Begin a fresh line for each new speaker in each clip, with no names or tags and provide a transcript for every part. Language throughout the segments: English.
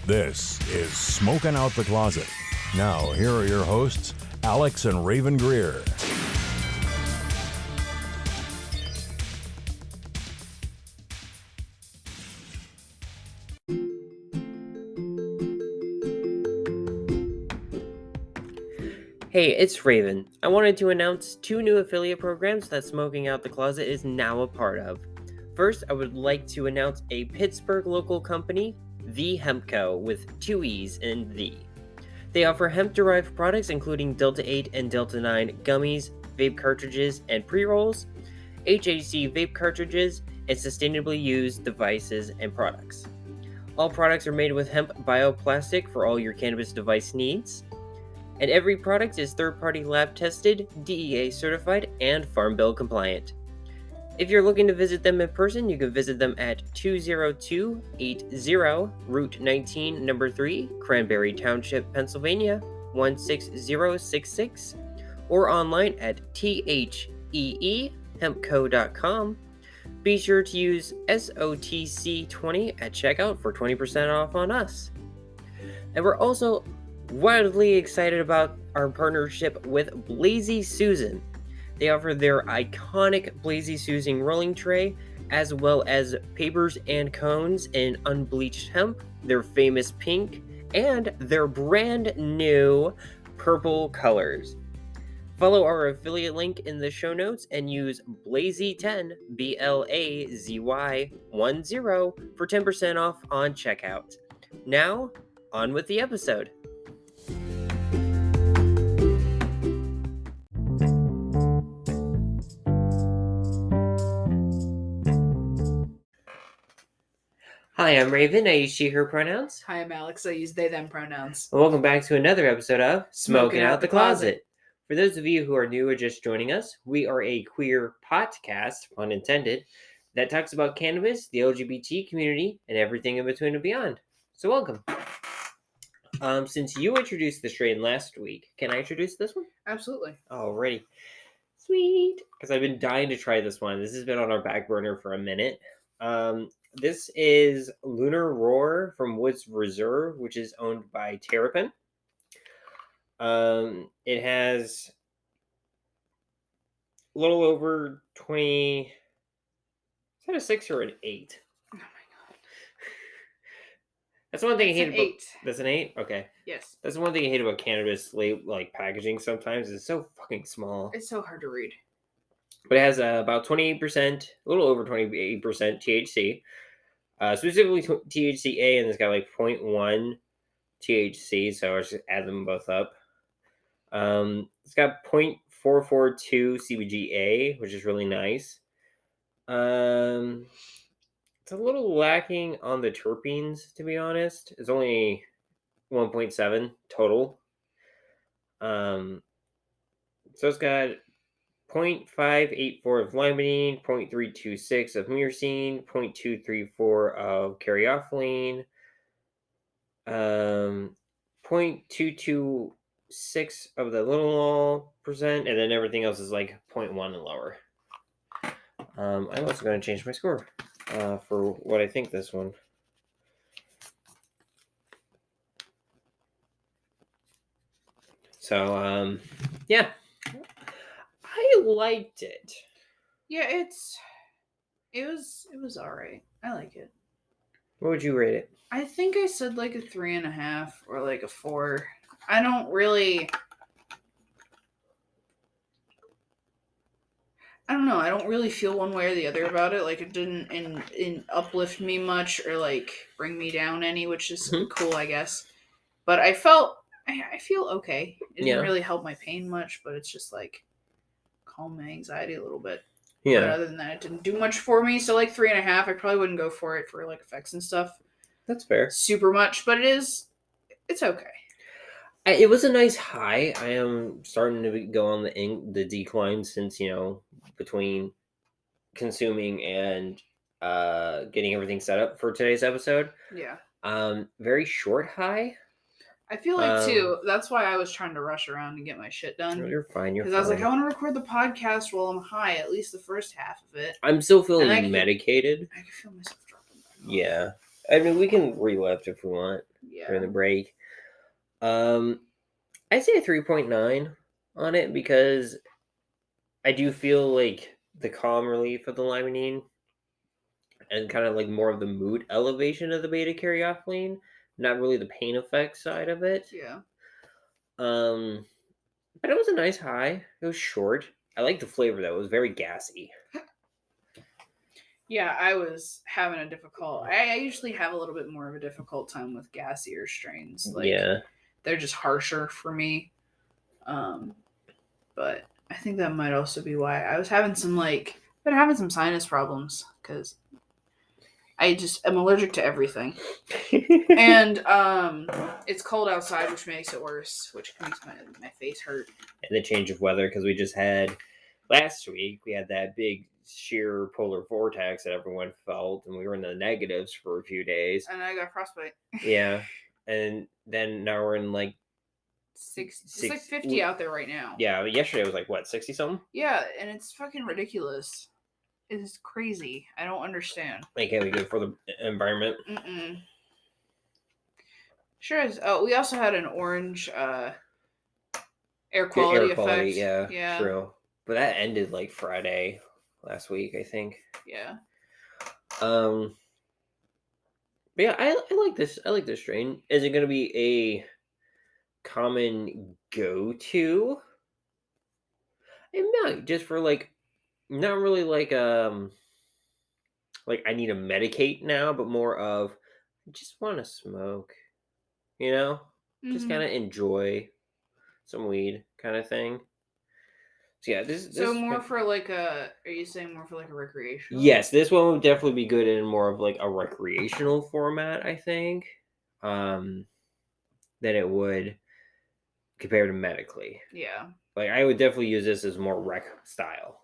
This is Smoking Out the Closet. Now, here are your hosts, Alex and Rayven Greer.
Hey, it's Rayven. I wanted to announce 2 new affiliate programs that Smoking Out the Closet is now a part of. First, I would like to announce a Pittsburgh local company, The Hemp Co., with 2 E's in The. They offer hemp-derived products including Delta 8 and Delta 9 gummies, vape cartridges, and pre-rolls, HHC vape cartridges, and sustainably used devices and products. All products are made with hemp bioplastic for all your cannabis device needs. And every product is third-party lab tested, DEA certified, and Farm Bill compliant. If you're looking to visit them in person, you can visit them at 20280 Route 19, Number 3, Cranberry Township, Pennsylvania, 16066, or online at theehempco.com. Be sure to use SOTC20 at checkout for 20% off on us. And we're also wildly excited about our partnership with Blazy Susan. They offer their iconic Blazy Susan rolling tray, as well as papers and cones in unbleached hemp, their famous pink, and their brand new purple colors. Follow our affiliate link in the show notes and use Blazy10, BLAZY10, for 10% off on checkout. Now, on with the episode. Hi, I'm Rayven. I use she, her pronouns.
Hi, I'm Alex. I use they, them pronouns.
And welcome back to another episode of Smoking Out the Closet. For those of you who are new or just joining us, we are a queer podcast, pun intended, that talks about cannabis, the LGBT community, and everything in between and beyond. So welcome. Since you introduced the strain last week, can I introduce this one?
Absolutely.
Alrighty. Sweet. Because I've been dying to try this one. This has been on our back burner for a minute. This is Lunar Roar from Woods Reserve, which is owned by Terrapin. It has a little over 20... Is that a 6 or an 8?
Oh my god.
That's one thing I hate
an
about...
8.
That's an 8? Okay.
Yes.
That's one thing I hate about cannabis packaging sometimes. It's so fucking small.
It's so hard to read.
But it has about 28%, a little over 28% THC. Specifically THCA, and it's got 0.1 THC, so I just add them both up. It's got 0.442 CBGA, which is really nice. It's a little lacking on the terpenes, to be honest. It's only 1.7 total. So it's got 0.584 of limonene, 0.326 of myrcene, 0.234 of caryophyllene, 0.226 of the linalool percent, and then everything else is 0.1 and lower. I'm also going to change my score for what I think this one. So, yeah. I liked it.
Yeah, it was alright. I like it.
What would you rate it?
I think I said a 3.5 or a 4. I don't really feel one way or the other about it. It didn't uplift me much or bring me down any, which is cool, I guess. But I feel okay. It didn't really help my pain much, but it's just calm my anxiety a little bit.
Yeah.
But other than that, it didn't do much for me. So 3.5, I probably wouldn't go for it for effects and stuff.
That's fair.
Super much, but it's okay.
It was a nice high. I am starting to go on the decline since, between consuming and getting everything set up for today's episode.
Yeah.
Very short high.
I feel too, that's why I was trying to rush around and get my shit done.
You're fine.
Because I was I want to record the podcast while I'm high, at least the first half of it.
I'm still feeling medicated.
I can feel myself dropping back off.
Yeah. I mean, we can relift if we want.
Yeah.
during the break. I'd say a 3.9 on it because I do feel like the calm relief of the limonene and kind of like more of the mood elevation of the beta caryophyllene, not really the pain effect side of it.
Yeah.
But it was a nice high. It was short. I like the flavor though. It was very gassy.
Yeah, I was having a difficult. I usually have a little bit more of a difficult time with gassier strains. Like,
yeah,
they're just harsher for me. But I think that might also be why I was having some sinus problems because I'm allergic to everything. And it's cold outside, which makes it worse, which makes my face hurt.
And the change of weather because we just had last week we had that big sheer polar vortex that everyone felt, and we were in the negatives for a few days.
And I got frostbite.
Yeah, and then now we're in like
it's like 50 out there right now.
Yeah, yesterday was like what, 60 something?
Yeah, and it's fucking ridiculous. It's crazy. I don't understand.
Like, can't be good for the environment.
Sure is. Oh, we also had an orange air quality effect.
Yeah, true. But that ended like Friday last week, I think.
Yeah.
But yeah, I like this. I like this strain. Is it going to be a common go-to? It might, just for like, not really like I need to medicate now, but more of I just want to smoke, just kind of enjoy some weed kind of thing. So yeah, this
more for like are you saying more for like a recreational?
Yes, this one would definitely be good in more of like a recreational format, I think, than it would compared to medically.
Yeah.
Like, I would definitely use this as more rec style.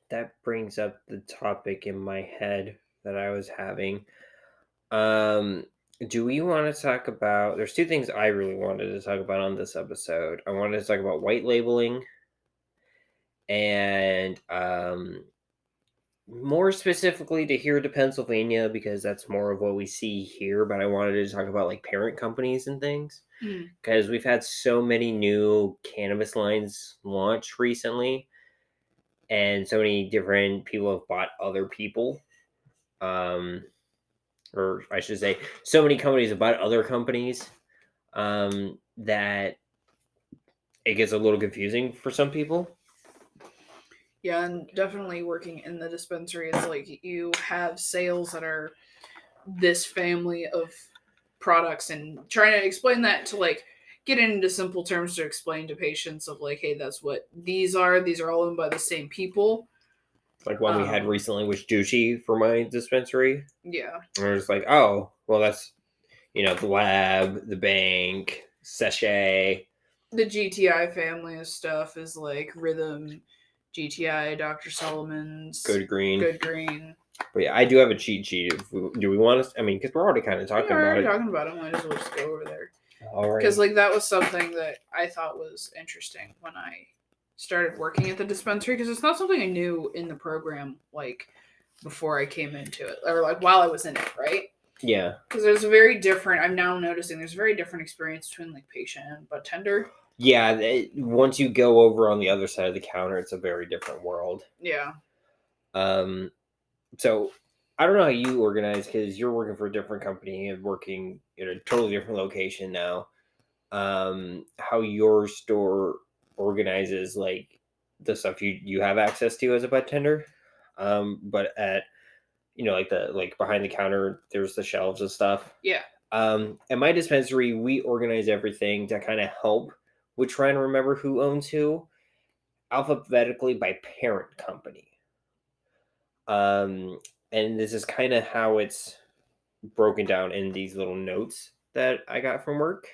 That brings up the topic in my head that I was having. Do we want to talk about... There's two things I really wanted to talk about on this episode. I wanted to talk about white labeling and more specifically to here to Pennsylvania, because that's more of what we see here, but I wanted to talk about like parent companies and things, because we've had so many new cannabis lines launch recently, and so many different people have bought other people, or I should say so many companies have bought other companies, that it gets a little confusing for some people.
Yeah, and definitely working in the dispensary, it's like you have sales that are this family of products, and trying to explain that to like get into simple terms to explain to patients of like, hey, that's what these are. These are all owned by the same people.
Like one we had recently was Juicy for my dispensary.
Yeah.
And we're just like, oh, well, that's, the lab, the bank, Sachet.
The GTI family of stuff is like Rhythm, GTI, Dr. Solomon's,
Good Green.
But
yeah, I do have a cheat sheet. Do we want to? I mean, because we're already kind of talking about it.
Talking about it. Might as well just go over there.
All right.
Because like that was something that I thought was interesting when I started working at the dispensary, because it's not something I knew in the program like before I came into it, or like while I was in it, right?
Yeah.
Because there's a very different. I'm now noticing there's a very different experience between like patient and bud tender.
Yeah, once you go over on the other side of the counter, it's a very different world.
Yeah.
So I don't know how you organize, because you're working for a different company and working in a totally different location now. How your store organizes like the stuff you have access to as a bud tender. But at like behind the counter, there's the shelves and stuff.
Yeah.
At my dispensary, we organize everything to kind of help with trying to remember who owns who, alphabetically by parent company. And this is kind of how it's broken down in these little notes that I got from work.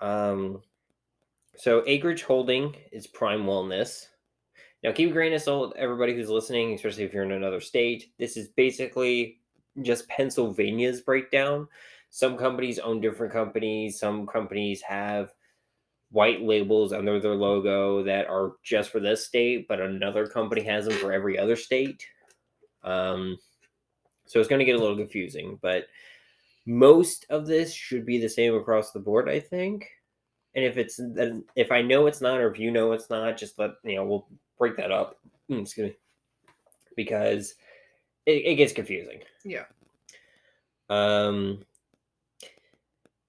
So Acreage Holding is Prime Wellness. Now, keep a grain of salt, everybody who's listening, especially if you're in another state. This is basically just Pennsylvania's breakdown. Some companies own different companies. Some companies have white labels under their logo that are just for this state, but another company has them for every other state. So So it's going to get a little confusing, but most of this should be the same across the board, I think. And if I know it's not, or if you know it's not, just we'll break that up. Excuse me, because it gets confusing.
Yeah.
Now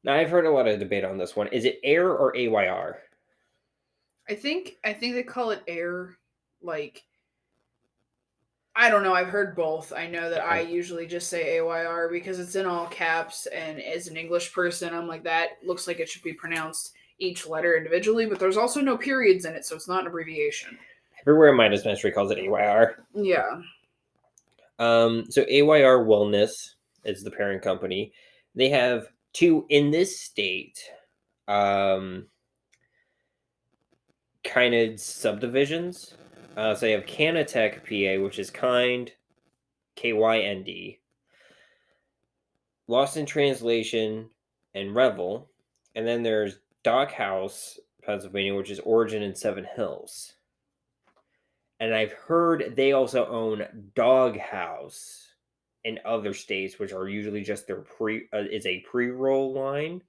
I've heard a lot of debate on this one. Is it AIR or AYR?
I think they call it air. Like, I don't know. I've heard both. I know that I usually just say AYR because it's in all caps, and as an English person, I'm like, that looks like it should be pronounced each letter individually, but there's also no periods in it, so it's not an abbreviation.
Everywhere my dispensary calls it AYR.
Yeah.
So AYR Wellness is the parent company. They have 2 in this state, kind of subdivisions. So they have Canatech PA, which is Kind, KYND, Lost in Translation, and Revel. And then there's Doghouse, Pennsylvania, which is Origin in Seven Hills. And I've heard they also own Doghouse in other states, which are usually just their is a pre-roll line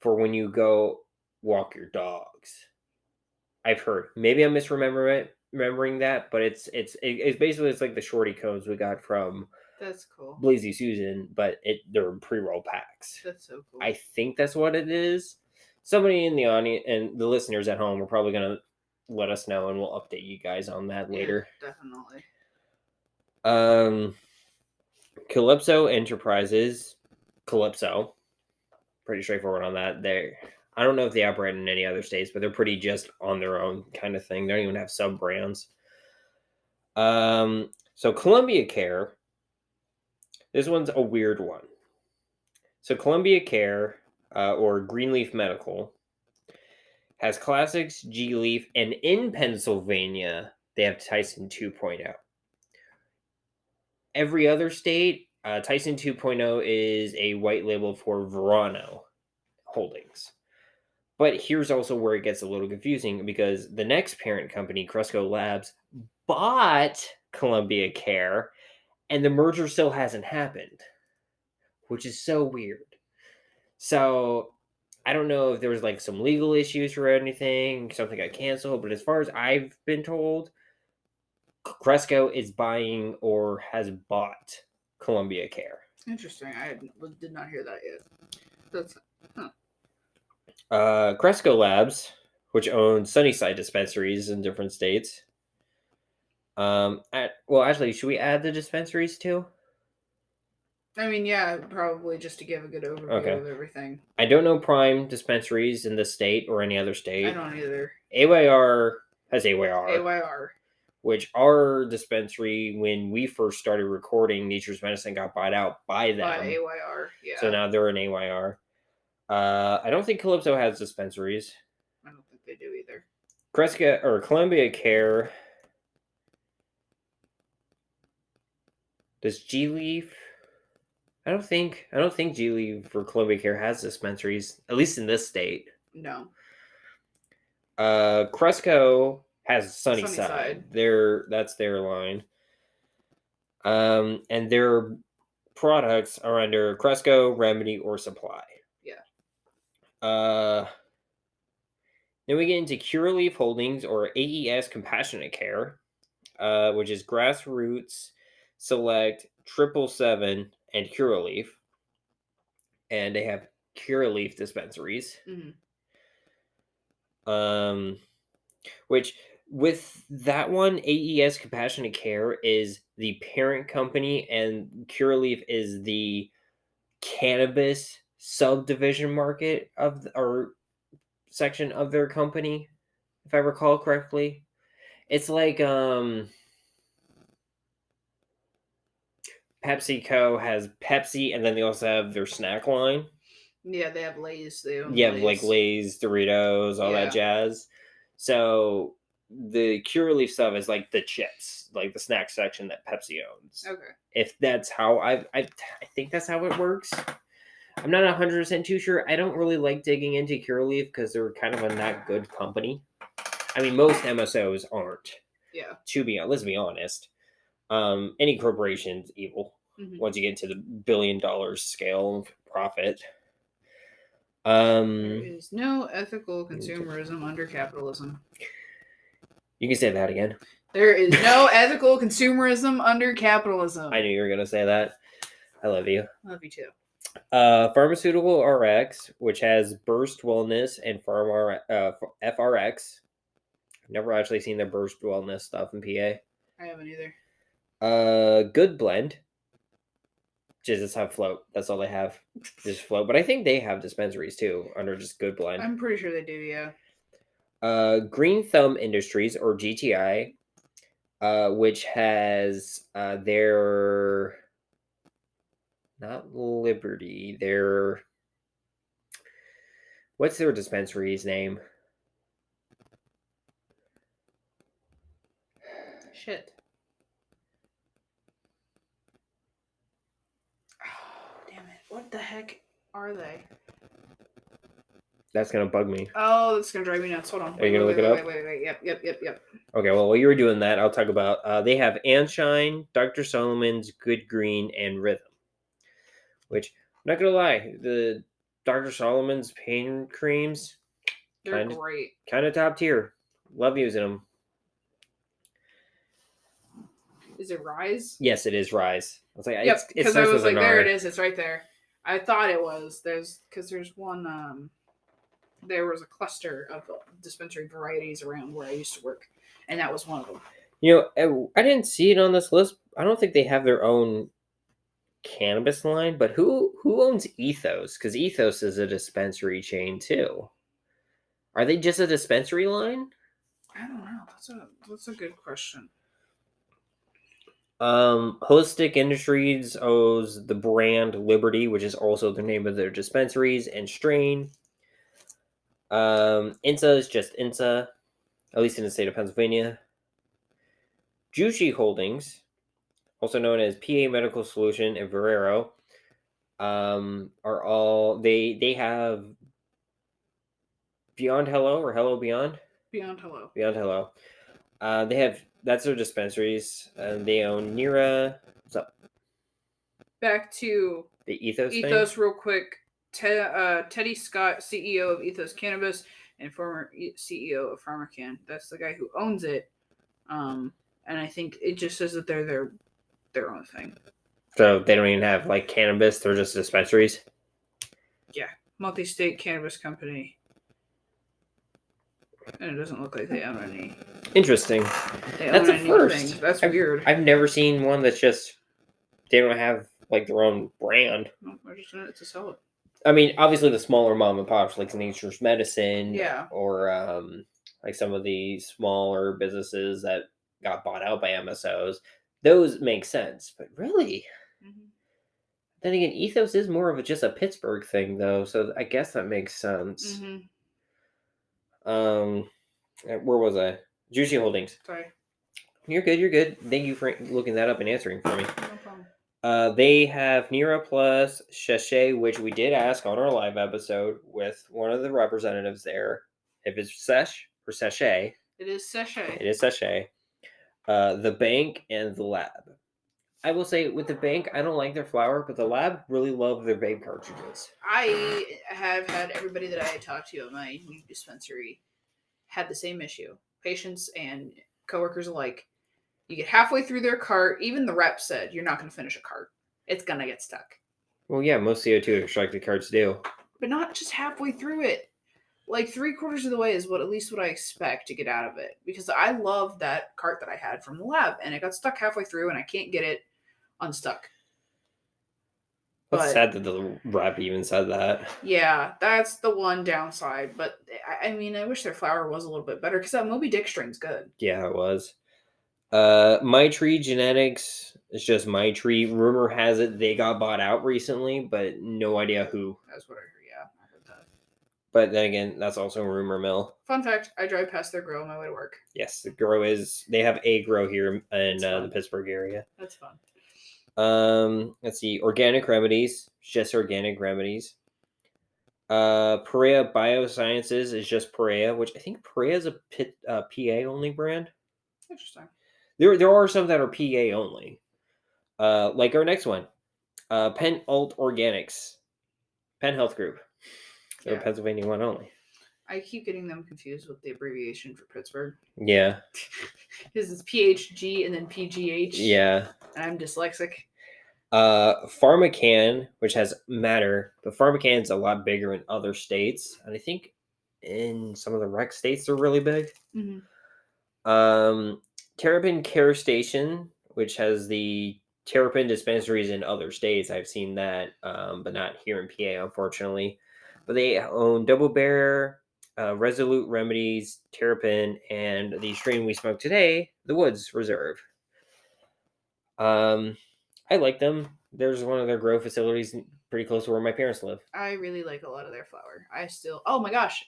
for when you go walk your dogs. I've heard. Maybe I'm remembering that, but it's basically like the shorty cones we got from
That's cool.
Blazy Susan, but they're pre-roll packs.
That's so cool.
I think that's what it is. Somebody in the audience and the listeners at home are probably gonna let us know, and we'll update you guys on that later.
Yeah, definitely.
Calypso Enterprises, Calypso. Pretty straightforward on that. I don't know if they operate in any other states, but they're pretty just on their own kind of thing. They don't even have sub brands. So Columbia Care. This one's a weird one. So Columbia Care, or Greenleaf Medical, has Classics, G-Leaf, and in Pennsylvania, they have Tyson 2.0. Every other state, Tyson 2.0 is a white label for Verano Holdings. But here's also where it gets a little confusing, because the next parent company, Cresco Labs, bought Columbia Care, and the merger still hasn't happened, which is so weird. So I don't know if there was like some legal issues or anything, something got canceled, but as far as I've been told, Cresco is buying or has bought Columbia Care.
Interesting. I did not hear that yet. That's
Cresco Labs, which owns Sunnyside dispensaries in different states. Actually, should we add the dispensaries too?
I mean, yeah, probably just to give a good overview of everything.
I don't know Prime dispensaries in this state or any other state.
I don't either.
AYR has AYR.
AYR.
Which our dispensary, when we first started recording, Nature's Medicine got bought out by them.
By AYR, yeah.
So now they're an AYR. I don't think Calypso has dispensaries.
I don't think they do either.
Cresco or Columbia Care. Does G-Leaf? I don't think G-Leaf or Columbia Care has dispensaries, at least in this state.
No.
Cresco has Sunnyside. That's their line. And their products are under Cresco, Remedy, or Supply.
Yeah.
Then we get into Curaleaf Holdings, or AES Compassionate Care, which is Grassroots, Select, 777, and Curaleaf. And they have Curaleaf dispensaries.
Mm-hmm.
Which with that one, AES Compassionate Care is the parent company, and Curaleaf is the cannabis subdivision market or section of their company, if I recall correctly. It's like PepsiCo has Pepsi, and then they also have their snack line.
Yeah, they have Lay's.
Like Lay's, Doritos, all that jazz. So the Curaleaf stuff is like the chips, like the snack section that Pepsi owns.
Okay.
If that's how I think that's how it works. I'm not 100% too sure. I don't really like digging into Curaleaf because they're kind of a not good company. I mean, most MSOs aren't.
Yeah.
Let's be honest. Any corporation's evil. once you get into the $1 billion scale of profit.
There is no ethical consumerism under capitalism.
You can say that again.
There is no ethical consumerism under capitalism.
I knew you were going to say that. I love you.
Love you too.
Pharmaceutical RX, which has Burst Wellness and FRX. I've never actually seen the Burst Wellness stuff in PA.
I haven't either.
Good Blend. Just have Float. That's all they have. Just Float. But I think they have dispensaries too under just Good Blend.
I'm pretty sure they do, yeah.
Green Thumb Industries, or GTI, which has their... Not Liberty. Their... What's their dispensary's name?
Shit. Oh, damn it. What the heck are they?
That's going to bug me.
Oh, that's going to drive me nuts. Hold on.
Are you going to look it up?
Wait. Yep.
Okay, well, while you were doing that, I'll talk about... they have Anshine, Dr. Solomon's, Good Green, and Rhythm. Which, I'm not going to lie, the Dr. Solomon's pain creams...
They're great.
Kind of top tier. Love using them.
Is it Rise?
Yes, it is Rise. I was like,
yep, because I was like, there it is. It's right there. I thought it was. There's one. There was a cluster of dispensary varieties around where I used to work, and that was one of them.
You know, I didn't see it on this list. I don't think they have their own cannabis line, but who owns Ethos? Because Ethos is a dispensary chain too. Are they just a dispensary line?
I don't know. That's a good question.
Holistic Industries owns the brand Liberty, which is also the name of their dispensaries, and Strain. INSA is just INSA, at least in the state of Pennsylvania. Jushi Holdings, also known as PA Medical Solution and Verero, are all they have Beyond Hello or Hello Beyond?
Beyond Hello.
Beyond Hello. That's their dispensaries. They own Nira. What's up?
Back to
the Ethos thing?
real quick. Teddy Scott, CEO of Ethos Cannabis and former CEO of PharmaCann. That's the guy who owns it. And I think it just says that they're their own thing.
So they don't even have like cannabis; they're just dispensaries.
Yeah, multi-state cannabis company. And it doesn't look like they own any.
Interesting. That's a first.
That's weird.
I've never seen one that's just they don't have like their own brand.
No, they're just in it to sell it.
I mean, obviously the smaller mom and pops like Nature's Medicine,
yeah,
or like some of the smaller businesses that got bought out by MSOs, those make sense. But really, then again, Ethos is more of just a Pittsburgh thing, though, so I guess that makes sense. Where was I? Juicy Holdings.
Sorry.
You're good. Thank you for looking that up and answering for me.
No problem.
They have Nira Plus, Sachet, which we did ask on our live episode with one of the representatives there. If it's Sesh or Sachet.
It is Sachet.
It is Sachet. The Bank and the Lab. I will say with the Bank, I don't like their flower, but the Lab really love their vape cartridges.
I have had everybody that I talked to at my new dispensary had the same issue. Patients and coworkers alike. You get halfway through their cart. Even the rep said, you're not going to finish a cart. It's going to get stuck.
Well, yeah, most CO2 extracted carts do.
But not just halfway through it. Like 3/4 of the way is at least what I expect to get out of it. Because I love that cart that I had from the Lab. And it got stuck halfway through and I can't get it unstuck.
That's sad that the rep even said that.
Yeah, that's the one downside. But I mean, I wish their flower was a little bit better because that Moby Dick string's good.
Yeah, it was. My Tree Genetics is just My Tree. Rumor has it they got bought out recently, but no idea who.
That's what I heard. Yeah, I heard that.
But then again, that's also a rumor mill.
Fun fact: I drive past their grow on my way to work.
Yes, the grow is. They have a grow here in the Pittsburgh area.
That's fun.
Let's see. Organic Remedies, just Organic Remedies. Perea Biosciences is just Perea, which I think Perea is a PA only brand.
Interesting.
There are some that are PA only. Like our next one, Penn Alt Organics, Penn Health Group. They're
Yeah.
Pennsylvania one only.
I keep getting them confused with the abbreviation for Pittsburgh.
Yeah.
Because it's PHG and then PGH.
Yeah.
And I'm dyslexic.
PharmaCann, which has matter, but PharmaCann's a lot bigger in other states, and I think in some of the rec states they're really big. Terrapin Care Station, which has the Terrapin dispensaries in other states. I've seen that, but not here in PA, unfortunately. But they own Double Bear, Resolute Remedies, Terrapin, and the strain we smoked today, the Woods Reserve. I like them. There's one of their grow facilities pretty close to where my parents live.
I really like a lot of their flour. Oh my gosh.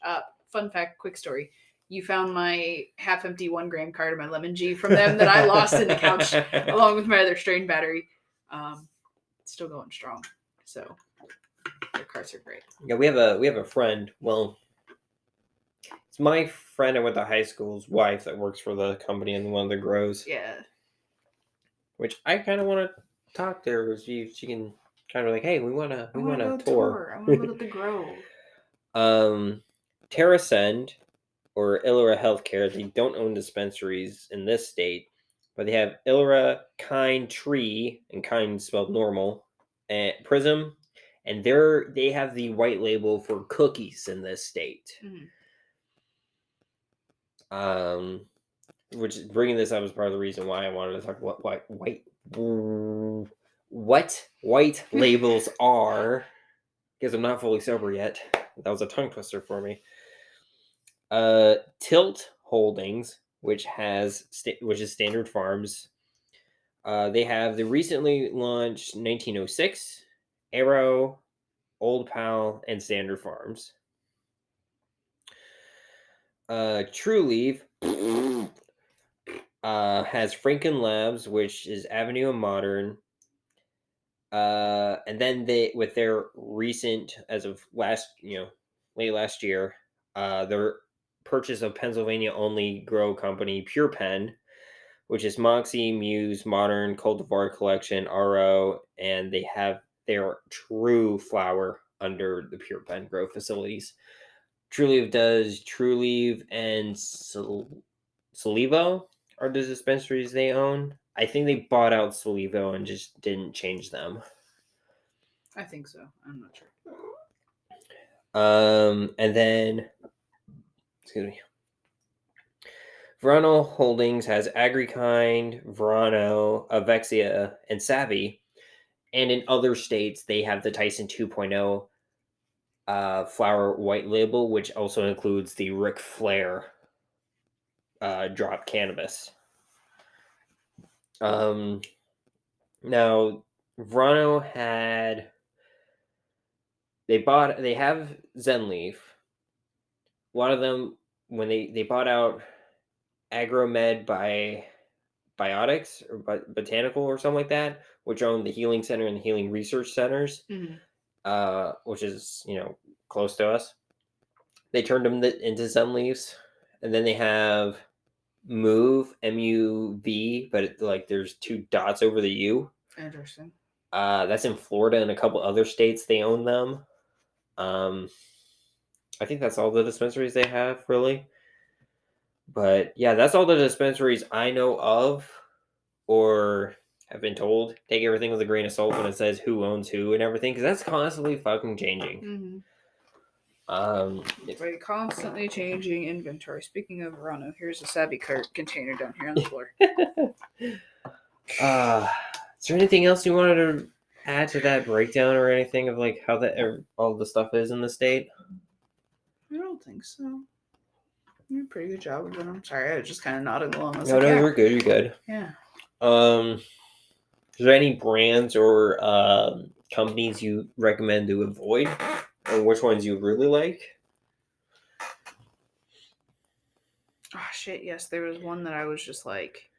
Fun fact, quick story. You found my half-empty 1 gram card of my Lemon G from them that I lost in the couch along with my other strain battery. It's still going strong. So their cards are great.
Yeah, we have a friend. Well, it's my friend I went to high school's wife that works for the company in one of the grows.
Yeah.
Which I kind of want to talk to her because she can kind of like, hey, we want to tour.
I want to go to the grow.
TerraSend or Illera Healthcare, they don't own dispensaries in this state, but they have Illera, Kind Tree, and Kind spelled normal, and Prism, and they have the white label for cookies in this state. Which bringing this up is part of the reason why I wanted to talk about what white labels are, because I'm not fully sober yet. That was a tongue twister for me. Tilt Holdings, which is Standard Farms. They have the recently launched 1906, Arrow, Old Pal, and Standard Farms. True Leaf has Franken Labs, which is Avenue and Modern. And then with their recent, as of late last year, their purchase of Pennsylvania only grow company Pure Pen, which is Moxie, Muse, Modern, Cultivar Collection, RO, and they have their True flower under the Pure Pen grow facilities. True Leaf does True Leaf and Solivo are the dispensaries they own. I think they bought out Solivo and just didn't change them.
I think so. I'm not sure.
And then, excuse me. Verano Holdings has Agrikind, Verano, Avexia, and Savvy. And in other states, they have the Tyson 2.0 flower white label, which also includes the Ric Flair drop cannabis. Now, Verano they have Zenleaf. A lot of them, when they bought out Agromed by Biotics or Botanical or something like that, which own the Healing Center and the Healing Research Centers, which is close to us. They turned them into Zenleafs, and then they have Move, MUV, but there's 2 dots over the U.
Interesting.
That's in Florida and a couple other states. They own them. I think that's all the dispensaries they have, really. But yeah, that's all the dispensaries I know of or have been told. Take everything with a grain of salt when it says who owns who and everything, because that's constantly fucking changing.
By constantly changing inventory. Speaking of Verano, here's a Savvy cart container down here on the floor.
Is there anything else you wanted to add to that breakdown or anything of how all the stuff is in the state?
I don't think so. You did a pretty good job of it. I'm sorry, I was just kind of nodding along.
No, you're good. You're good.
Yeah.
Is there any brands or companies you recommend to avoid, or which ones you really like?
Oh shit! Yes, there was one that I was just like,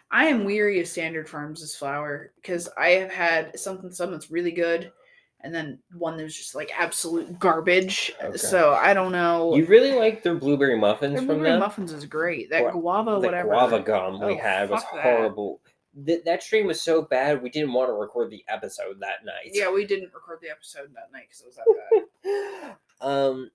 I am weary of Standard Farms' flour because I have had some that's really good, and then one that was just absolute garbage. Okay. So I don't know.
You really like their blueberry muffins
their
from
blueberry
them?
muffins is great. That guava, whatever.
The guava gum we had was horrible. that stream was so bad we didn't want to record the episode that night.
Yeah, we didn't record the episode that night because it was that bad.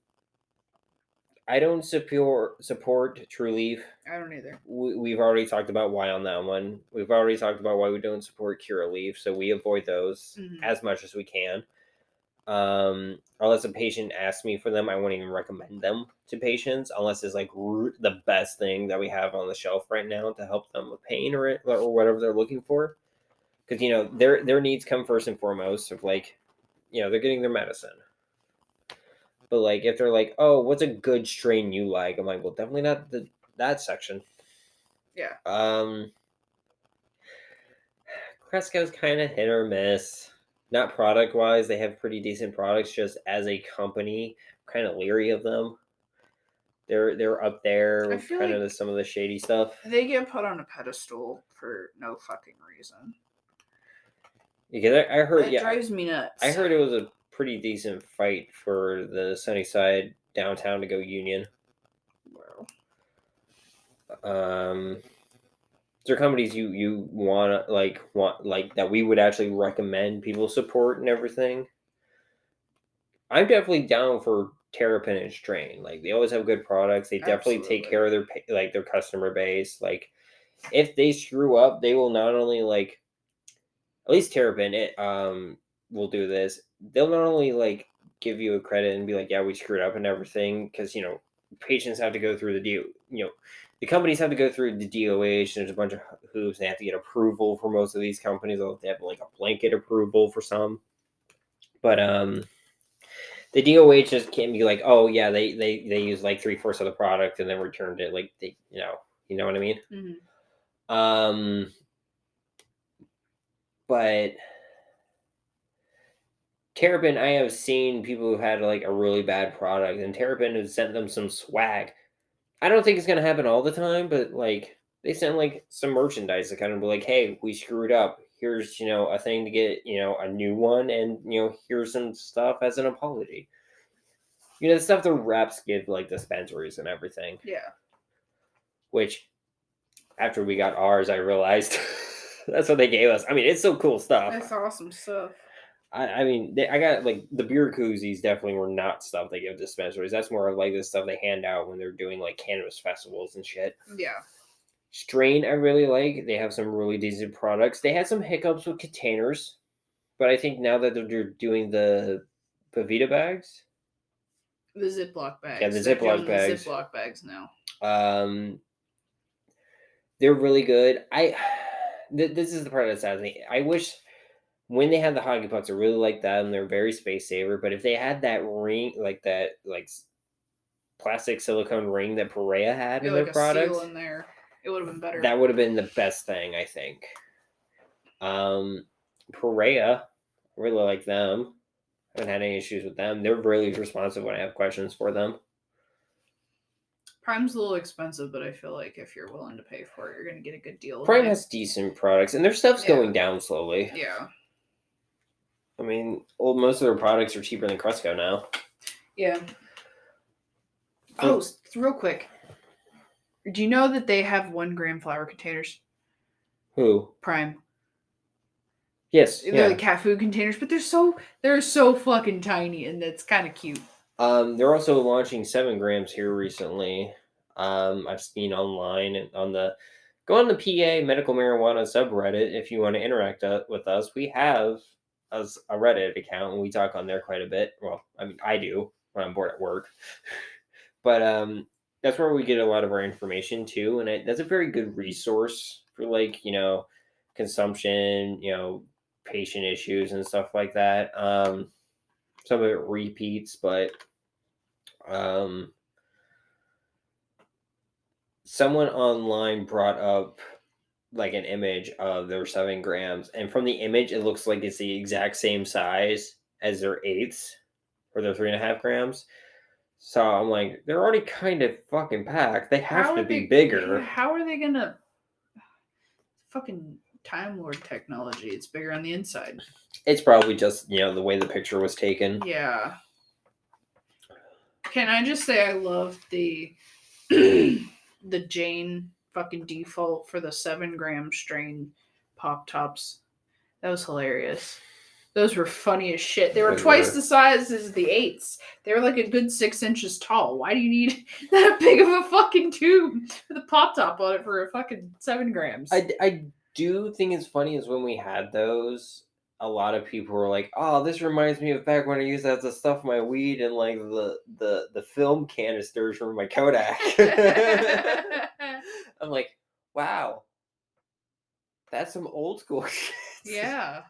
I don't support True Leaf.
I don't either.
We've already talked about why on that one. We've already talked about why we don't support Curaleaf, so we avoid those as much as we can. Unless a patient asks me for them, I won't even recommend them to patients unless it's like the best thing that we have on the shelf right now to help them with pain or whatever they're looking for. Because their needs come first and foremost of like, they're getting their medicine. But like if they're like, oh, what's a good strain you like? I'm like, well, definitely not that section.
Yeah.
Cresco's kind of hit or miss. Not product wise, they have pretty decent products. Just as a company, I'm kind of leery of them. They're up there with kind of some of the shady stuff.
They get put on a pedestal for no fucking reason.
Because I heard,
it drives me nuts.
I heard it was a pretty decent fight for the Sunnyside downtown to go union. Wow. There are companies you want that we would actually recommend people support and everything. I'm definitely down for Terrapin and Strain. Like they always have good products. They definitely take care of their customer base. Like if they screw up, they will not only at least Terrapin will do this. They'll not only give you a credit and be like, yeah, we screwed up and everything, because patients have to go through the companies have to go through the DOH. There's a bunch of hoops. They have to get approval for most of these companies. They have a blanket approval for some. But the DOH just can't be like, oh yeah, they use 3/4 of the product and then returned it. Like they, you know what I mean?
Mm-hmm.
But Terrapin, I have seen people who had a really bad product, and Terrapin has sent them some swag. I don't think it's gonna happen all the time, but they send some merchandise to kind of be like, hey, we screwed up. Here's a thing to get a new one, and here's some stuff as an apology. The stuff the reps give dispensaries and everything.
Yeah.
Which, after we got ours, I realized that's what they gave us. I mean, it's so cool stuff.
That's awesome stuff.
I mean, I got the beer koozies definitely were not stuff they give dispensaries. That's more of the stuff they hand out when they're doing cannabis festivals and shit.
Yeah.
Strain, I really like. They have some really decent products. They had some hiccups with containers, but I think now that they're doing the Pavita bags,
the Ziploc bags.
Yeah, the Ziploc bags.
The Ziploc bags now.
They're really good. This is the part that saddens me. I wish. When they had the hockey pucks, I really like them. They're very space saver. But if they had that ring, that plastic silicone ring that Perea had in their products,
seal in there, it would have been better.
That would have been the best thing, I think. Perea, I really like them. I haven't had any issues with them. They're really responsive when I have questions for them.
Prime's a little expensive, but I feel like if you're willing to pay for it, you're going to get a good deal.
Prime has decent products, and their stuff's going down slowly.
Yeah.
I mean, most of their products are cheaper than Cresco now.
Yeah. Oh, real quick. Do you know that they have 1 gram flower containers?
Who?
Prime.
Yes.
They're the cat food containers, but they're so fucking tiny, and it's kind of cute.
They're also launching 7 grams here recently. I've seen online on go on the PA Medical Marijuana subreddit if you want to interact with us. We have a Reddit account, and we talk on there quite a bit. Well, I mean, I do when I'm bored at work. But that's where we get a lot of our information too, and that's a very good resource for consumption, patient issues and stuff like that. Some of it repeats, but someone online brought up an image of their 7 grams, and from the image it looks like it's the exact same size as their 8s or their 3.5 grams. So I'm like, they're already kind of fucking packed. They have to be bigger.
How are they gonna fucking Time Lord technology? It's bigger on the inside.
It's probably just the way the picture was taken.
Yeah. Can I just say I love the Jane fucking default for the 7 gram strain Pop Tops. That was hilarious. Those were funny as shit. They were
They
twice
were.
the size as the 8s. They were like a good 6 inches tall. Why do you need that big of a fucking tube with a Pop Top on it for a fucking 7 grams?
I do think it's funny is when we had those, a lot of people were like, "Oh, this reminds me of back when I used that to stuff my weed and like the film canisters from my Kodak." I'm like, wow, that's some old school shit.
Yeah.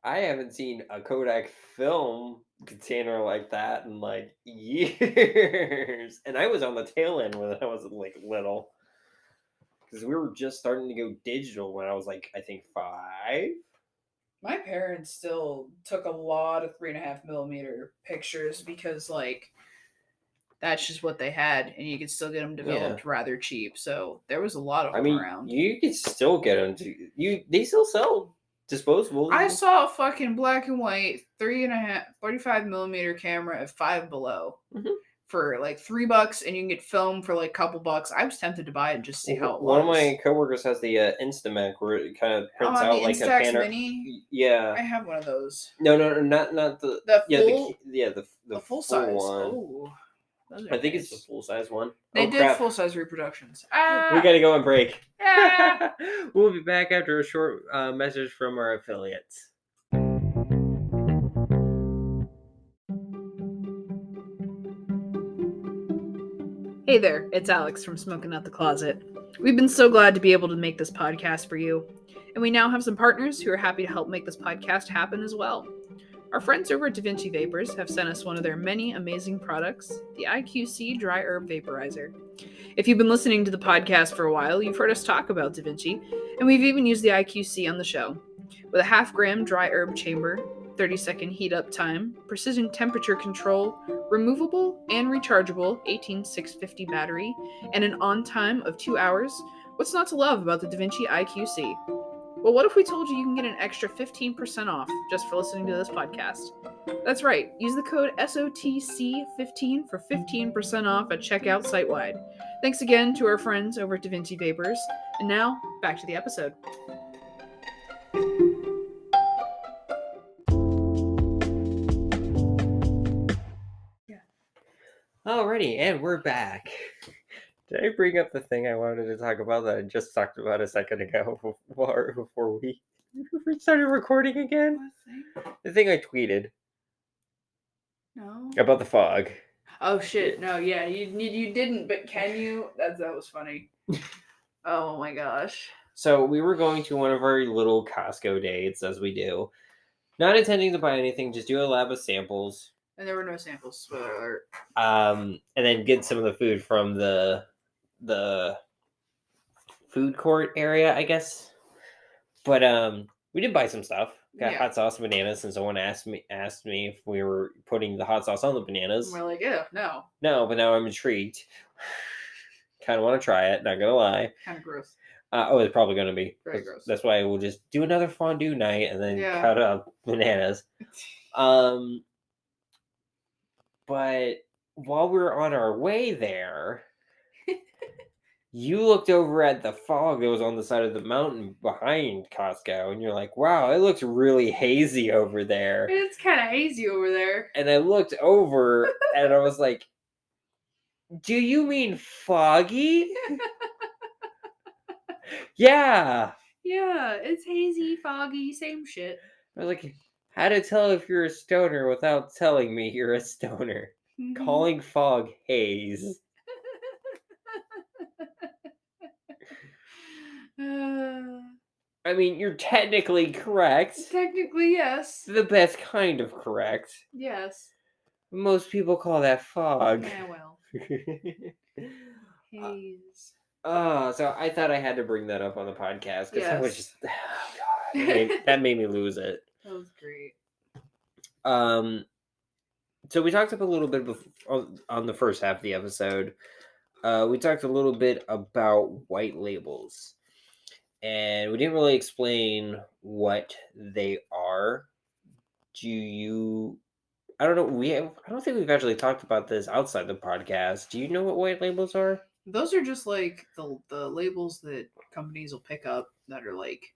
I haven't seen a Kodak film container like that in like years, and I was on the tail end when I was like little. Because we were just starting to go digital when I was like, I think 5.
My parents still took a lot of 3.5 millimeter pictures because, like, that's just what they had, and you could still get them developed rather cheap. So there was a lot of them around.
You could still get them. They still sell disposables.
I saw a fucking black and white 35 millimeter camera at Five Below for like $3, and you can get film for like a couple bucks. I was tempted to buy it and just see how it was.
One of my coworkers has the Instamac where it kind of prints out
the
like
Instax
a banner.
Mini.
Yeah,
I have one of those.
No, not the
full,
the
full size
one.
Oh,
I think it's the full size one.
They did full size reproductions.
We gotta go on break.
Ah!
We'll be back after a short message from our affiliates.
Hey there, it's Alex from Smoking Out the Closet. We've been so glad to be able to make this podcast for you, and we now have some partners who are happy to help make this podcast happen as well. Our friends over at DaVinci Vapors have sent us one of their many amazing products, the IQC Dry Herb Vaporizer. If you've been listening to the podcast for a while, you've heard us talk about DaVinci, and we've even used the IQC on the show. With a 0.5 gram dry herb chamber, 30-second heat up time, precision temperature control, removable and rechargeable 18650 battery, and an on time of 2 hours, what's not to love about the DaVinci IQC? Well, what if we told you you can get an extra 15% off just for listening to this podcast? That's right. Use the code SOTC15 for 15% off at checkout site-wide. Thanks again to our friends over at DaVinci Vapors. And now, back to the episode.
Alrighty, and we're back. Did I bring up the thing I wanted to talk about that I just talked about a second ago before we started recording again?
What thing?
The thing I tweeted.
No.
About the fog.
Oh shit! No, yeah, you didn't, but can you? That was funny. Oh my gosh.
So we were going to one of our little Costco dates, as we do, not intending to buy anything, just do a lab of samples.
And there were no samples. Spoiler alert.
And then get some of the food from the food court area, I guess. But we did buy some stuff. Got hot sauce and bananas, and someone asked me if we were putting the hot sauce on the bananas.
And we're like, yeah, no.
No, but now I'm intrigued. Kind of want to try it, not gonna lie.
Kind of gross.
It's probably gonna be.
Very gross.
That's why we'll just do another fondue night and then cut up bananas. But while we were on our way there, you looked over at the fog that was on the side of the mountain behind Costco, and you're like, wow, it looks really hazy over there.
It's kind of hazy over there.
And I looked over, and I was like, do you mean foggy? Yeah.
Yeah, it's hazy, foggy, same shit.
I was like, how to tell if you're a stoner without telling me you're a stoner? Mm-hmm. Calling fog haze. I mean, you're technically correct.
Technically, yes.
The best kind of correct.
Yes.
Most people call that fog.
Yeah, well. Haze.
So I thought I had to bring that up on the podcast because I was just, oh God, that made me lose it.
That was great.
So we talked up a little bit on the first half of the episode. We talked a little bit about white labels, and we didn't really explain what they are. I don't know. I don't think we've actually talked about this outside the podcast. Do you know what white labels are?
Those are just like the labels that companies will pick up that are like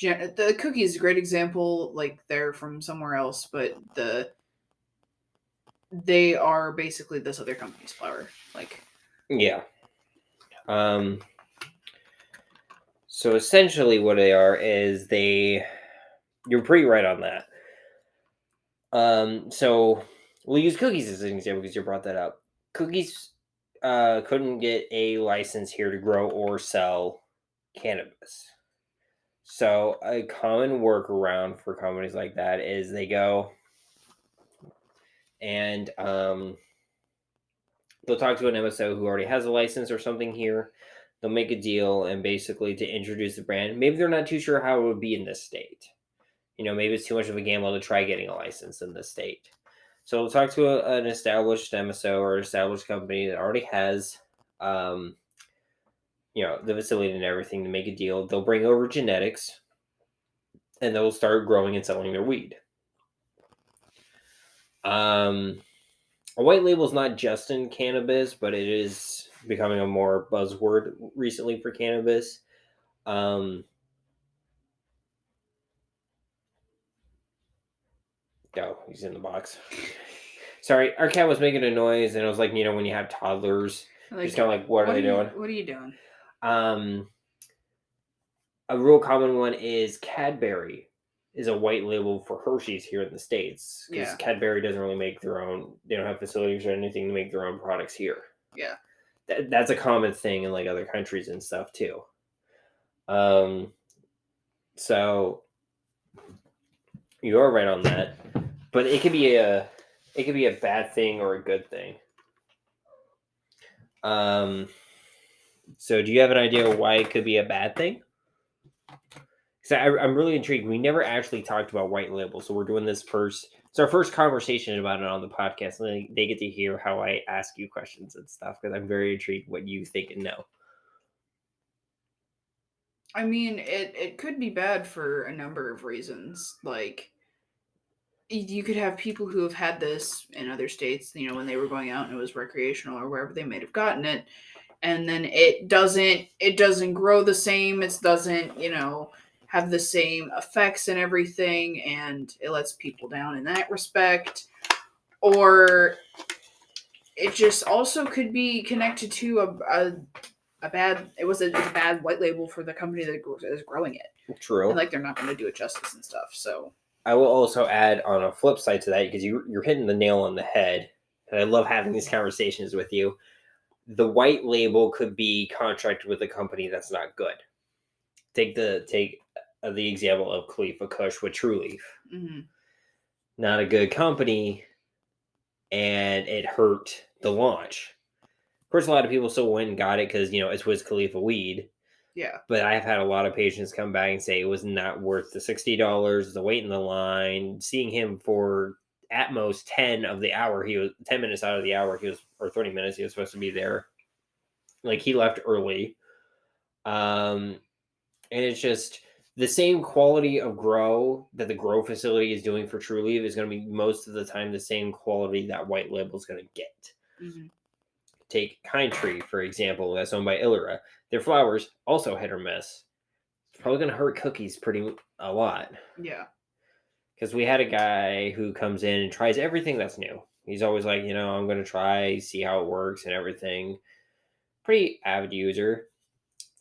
the cookie is a great example. Like they're from somewhere else, but they are basically this other company's flower. Like
Yeah. So essentially, what they are is You're pretty right on that. So we'll use cookies as an example because you brought that up. Cookies couldn't get a license here to grow or sell cannabis. So a common workaround for companies like that is they go and they'll talk to an MSO who already has a license or something here. They'll make a deal and basically to introduce the brand. Maybe they're not too sure how it would be in this state. Maybe it's too much of a gamble to try getting a license in this state. So we'll talk to an established MSO or established company that already has, the facility and everything to make a deal. They'll bring over genetics, and they'll start growing and selling their weed. A white label is not just in cannabis, but it is becoming a more buzzword recently for cannabis. He's in the box. Sorry, our cat was making a noise, and it was like, when you have toddlers, just kind of like, what are they doing?
What are you doing?
A real common one is Cadbury is a white label for Hershey's here in the States. Because Cadbury doesn't really make their own, they don't have facilities or anything to make their own products here.
Yeah.
That's a common thing in like other countries and stuff too. So you are right on that. But it could be a bad thing or a good thing. So do you have an idea why it could be a bad thing? So I'm really intrigued. We never actually talked about white label, so we're doing this first. It's our first conversation about it on the podcast, and they get to hear how I ask you questions and stuff because I'm very intrigued what you think and know.
I mean, it could be bad for a number of reasons. Like, you could have people who have had this in other states, when they were going out and it was recreational or wherever they may have gotten it, and then it doesn't grow the same. It doesn't, have the same effects and everything, and it lets people down in that respect. Or it just also could be connected to a bad white label for the company that is growing it.
True.
And like they're not going to do it justice and stuff. So
I will also add on a flip side to that, because you're hitting the nail on the head, and I love having these conversations with you. The white label could be contracted with a company that's not good. Take the example of Khalifa Kush with True Leaf.
Mm-hmm.
Not a good company, and it hurt the launch. Of course, a lot of people still went and got it because, it's Wiz Khalifa weed.
Yeah.
But I've had a lot of patients come back and say it was not worth the $60, the wait in the line, seeing him for at most 10 of the hour. He was 10 minutes out of the hour. Or 30 minutes. He was supposed to be there. Like, he left early. And it's just the same quality of grow that the grow facility is doing for True Leaf is going to be most of the time the same quality that white label is going to get.
Mm-hmm.
Take Kind Tree, for example, that's owned by Illera. Their flowers also hit or miss. It's probably going to hurt cookies a lot.
Yeah.
Because we had a guy who comes in and tries everything that's new. He's always like, I'm going to try, see how it works and everything. Pretty avid user.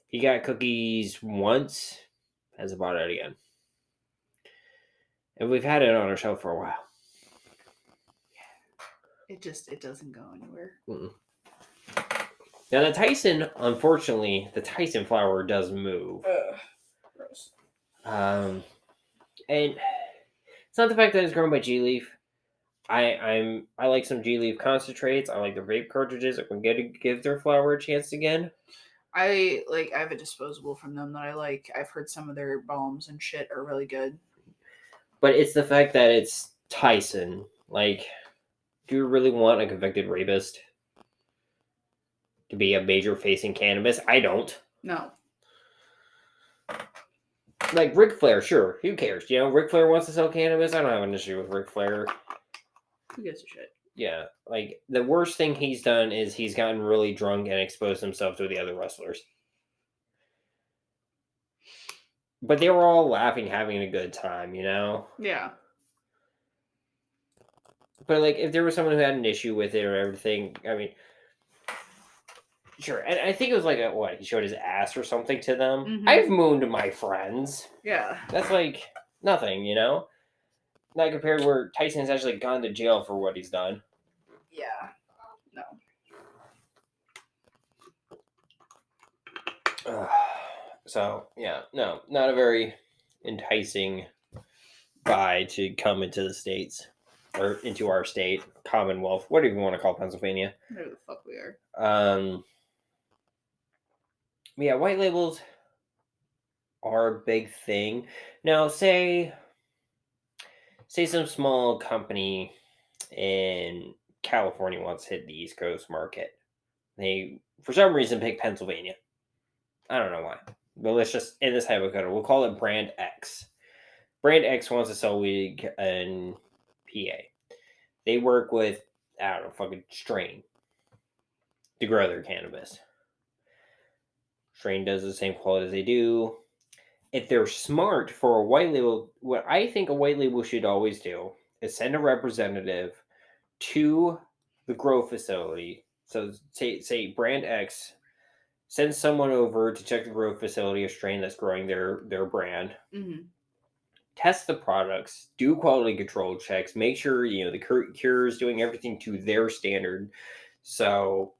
He got cookies once, hasn't bought it again. And we've had it on our shelf for a while.
Yeah. It doesn't go anywhere.
Mm-mm. Now the Tyson, unfortunately, the Tyson flower does move.
Gross.
And it's not the fact that it's grown by G Leaf. I like some G Leaf concentrates. I like the vape cartridges. I'm gonna give their flower a chance again.
I have a disposable from them that I like. I've heard some of their balms and shit are really good.
But it's the fact that it's Tyson. Like, do you really want a convicted rapist to be a major face in cannabis? I don't.
No.
Like, Ric Flair, sure. Who cares? Ric Flair wants to sell cannabis. I don't have an issue with Ric Flair.
Who gives a shit?
Yeah. Like, the worst thing he's done is he's gotten really drunk and exposed himself to the other wrestlers. But they were all laughing, having a good time, you know?
Yeah.
But, like, if there was someone who had an issue with it or everything, I mean, sure. And I think it was like, he showed his ass or something to them.
Mhm.
I've mooned my friends.
Yeah.
That's, like, nothing, you know? Not compared where Tyson's actually gone to jail for what he's done.
Yeah. No.
So, yeah, no, not a very enticing buy to come into the States. Or into our state, Commonwealth, whatever you want to call Pennsylvania.
Whatever the fuck we are.
Yeah, white labels are a big thing. Now, say some small company in California wants to hit the East Coast market. They, for some reason, pick Pennsylvania. I don't know why. But let's just, in this hypothetical, we'll call it Brand X. Brand X wants to sell weed in PA. They work with, I don't know, fucking Strain to grow their cannabis. Strain does the same quality as they do. If they're smart for a white label, what I think a white label should always do is send a representative to the grow facility. So say Brand X sends someone over to check the grow facility of Strain that's growing their brand.
Mm-hmm.
Test the products, do quality control checks, make sure the cure is doing everything to their standard. So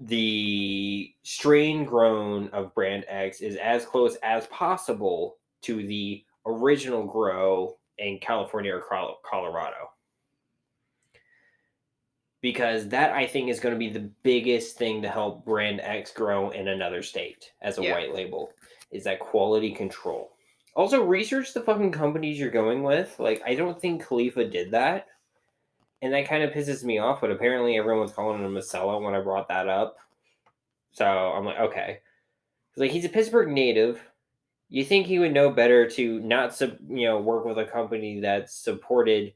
the strain grown of Brand X is as close as possible to the original grow in California or Colorado. Because that, I think, is going to be the biggest thing to help Brand X grow in another state as a white label, is that quality control. Also, research the fucking companies you're going with. Like, I don't think Khalifa did that. And that kind of pisses me off, but apparently everyone's calling him a sellout when I brought that up. So I'm like, okay. Like, he's a Pittsburgh native. You think he would know better to not work with a company that supported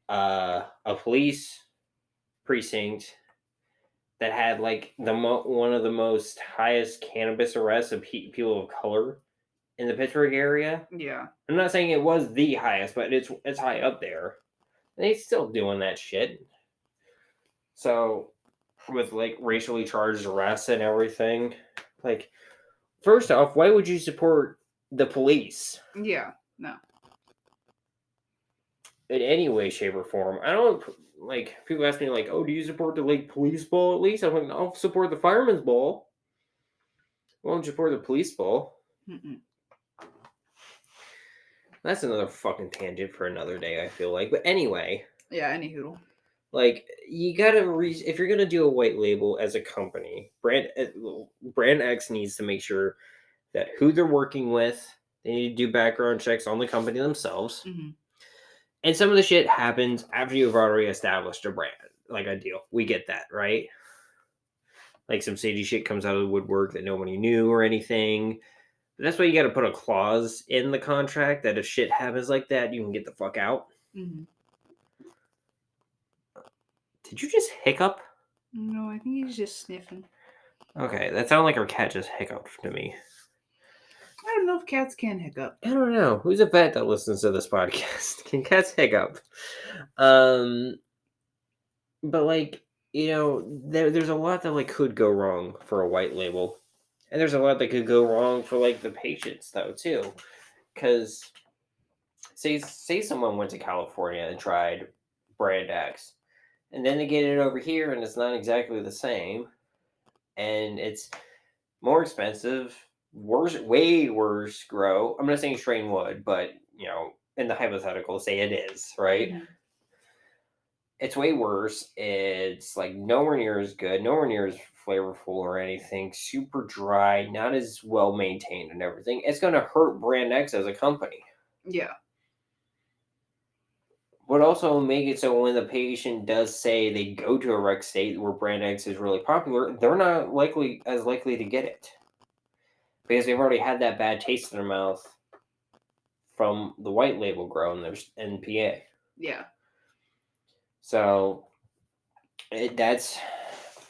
a police precinct that had like one of the most highest cannabis arrests of people of color in the Pittsburgh area.
Yeah.
I'm not saying it was the highest, but it's high up there. And he's still doing that shit. So with like racially charged arrests and everything, like, first off, why would you support the police?
Yeah. No.
In any way, shape, or form. I don't like people ask me like, "Oh, do you support the like police ball at least?" I'm like, "I'll support the fireman's ball. I won't support the police ball."
Mm-mm.
That's another fucking tangent for another day, I feel like. But anyway,
Yeah. Any hoodle.
like, you gotta if you're gonna do a white label as a company, Brand X needs to make sure that who they're working with, they need to do background checks on the company themselves.
Mm-hmm.
And some of the shit happens after you've already established a brand, like a deal. We get that, right? Like some shady shit comes out of the woodwork that nobody knew or anything. But that's why you got to put a clause in the contract that if shit happens like that, you can get the fuck out.
Mm-hmm.
Did you just hiccup?
No, I think he's just sniffing.
Okay, that sounded like our cat just hiccuped to me.
I don't know if cats can hiccup.
I don't know. Who's a vet that listens to this podcast? Can cats hiccup? But like, there's a lot that like could go wrong for a white label. And there's a lot that could go wrong for like the patients though too. Cause say someone went to California and tried Brand X, and then they get it over here and it's not exactly the same. And it's more expensive, worse, way worse grow. I'm not saying strain would, but in the hypothetical, say it is, right?
Mm-hmm.
It's way worse. It's like nowhere near as good, nowhere near as flavorful or anything. Super dry, not as well maintained and everything. It's going to hurt Brand X as a company.
Yeah.
But also make it so when the patient does say they go to a rec state where Brand X is really popular, they're not as likely to get it. Because they've already had that bad taste in their mouth from the white label grow in PA.
Yeah.
So that's,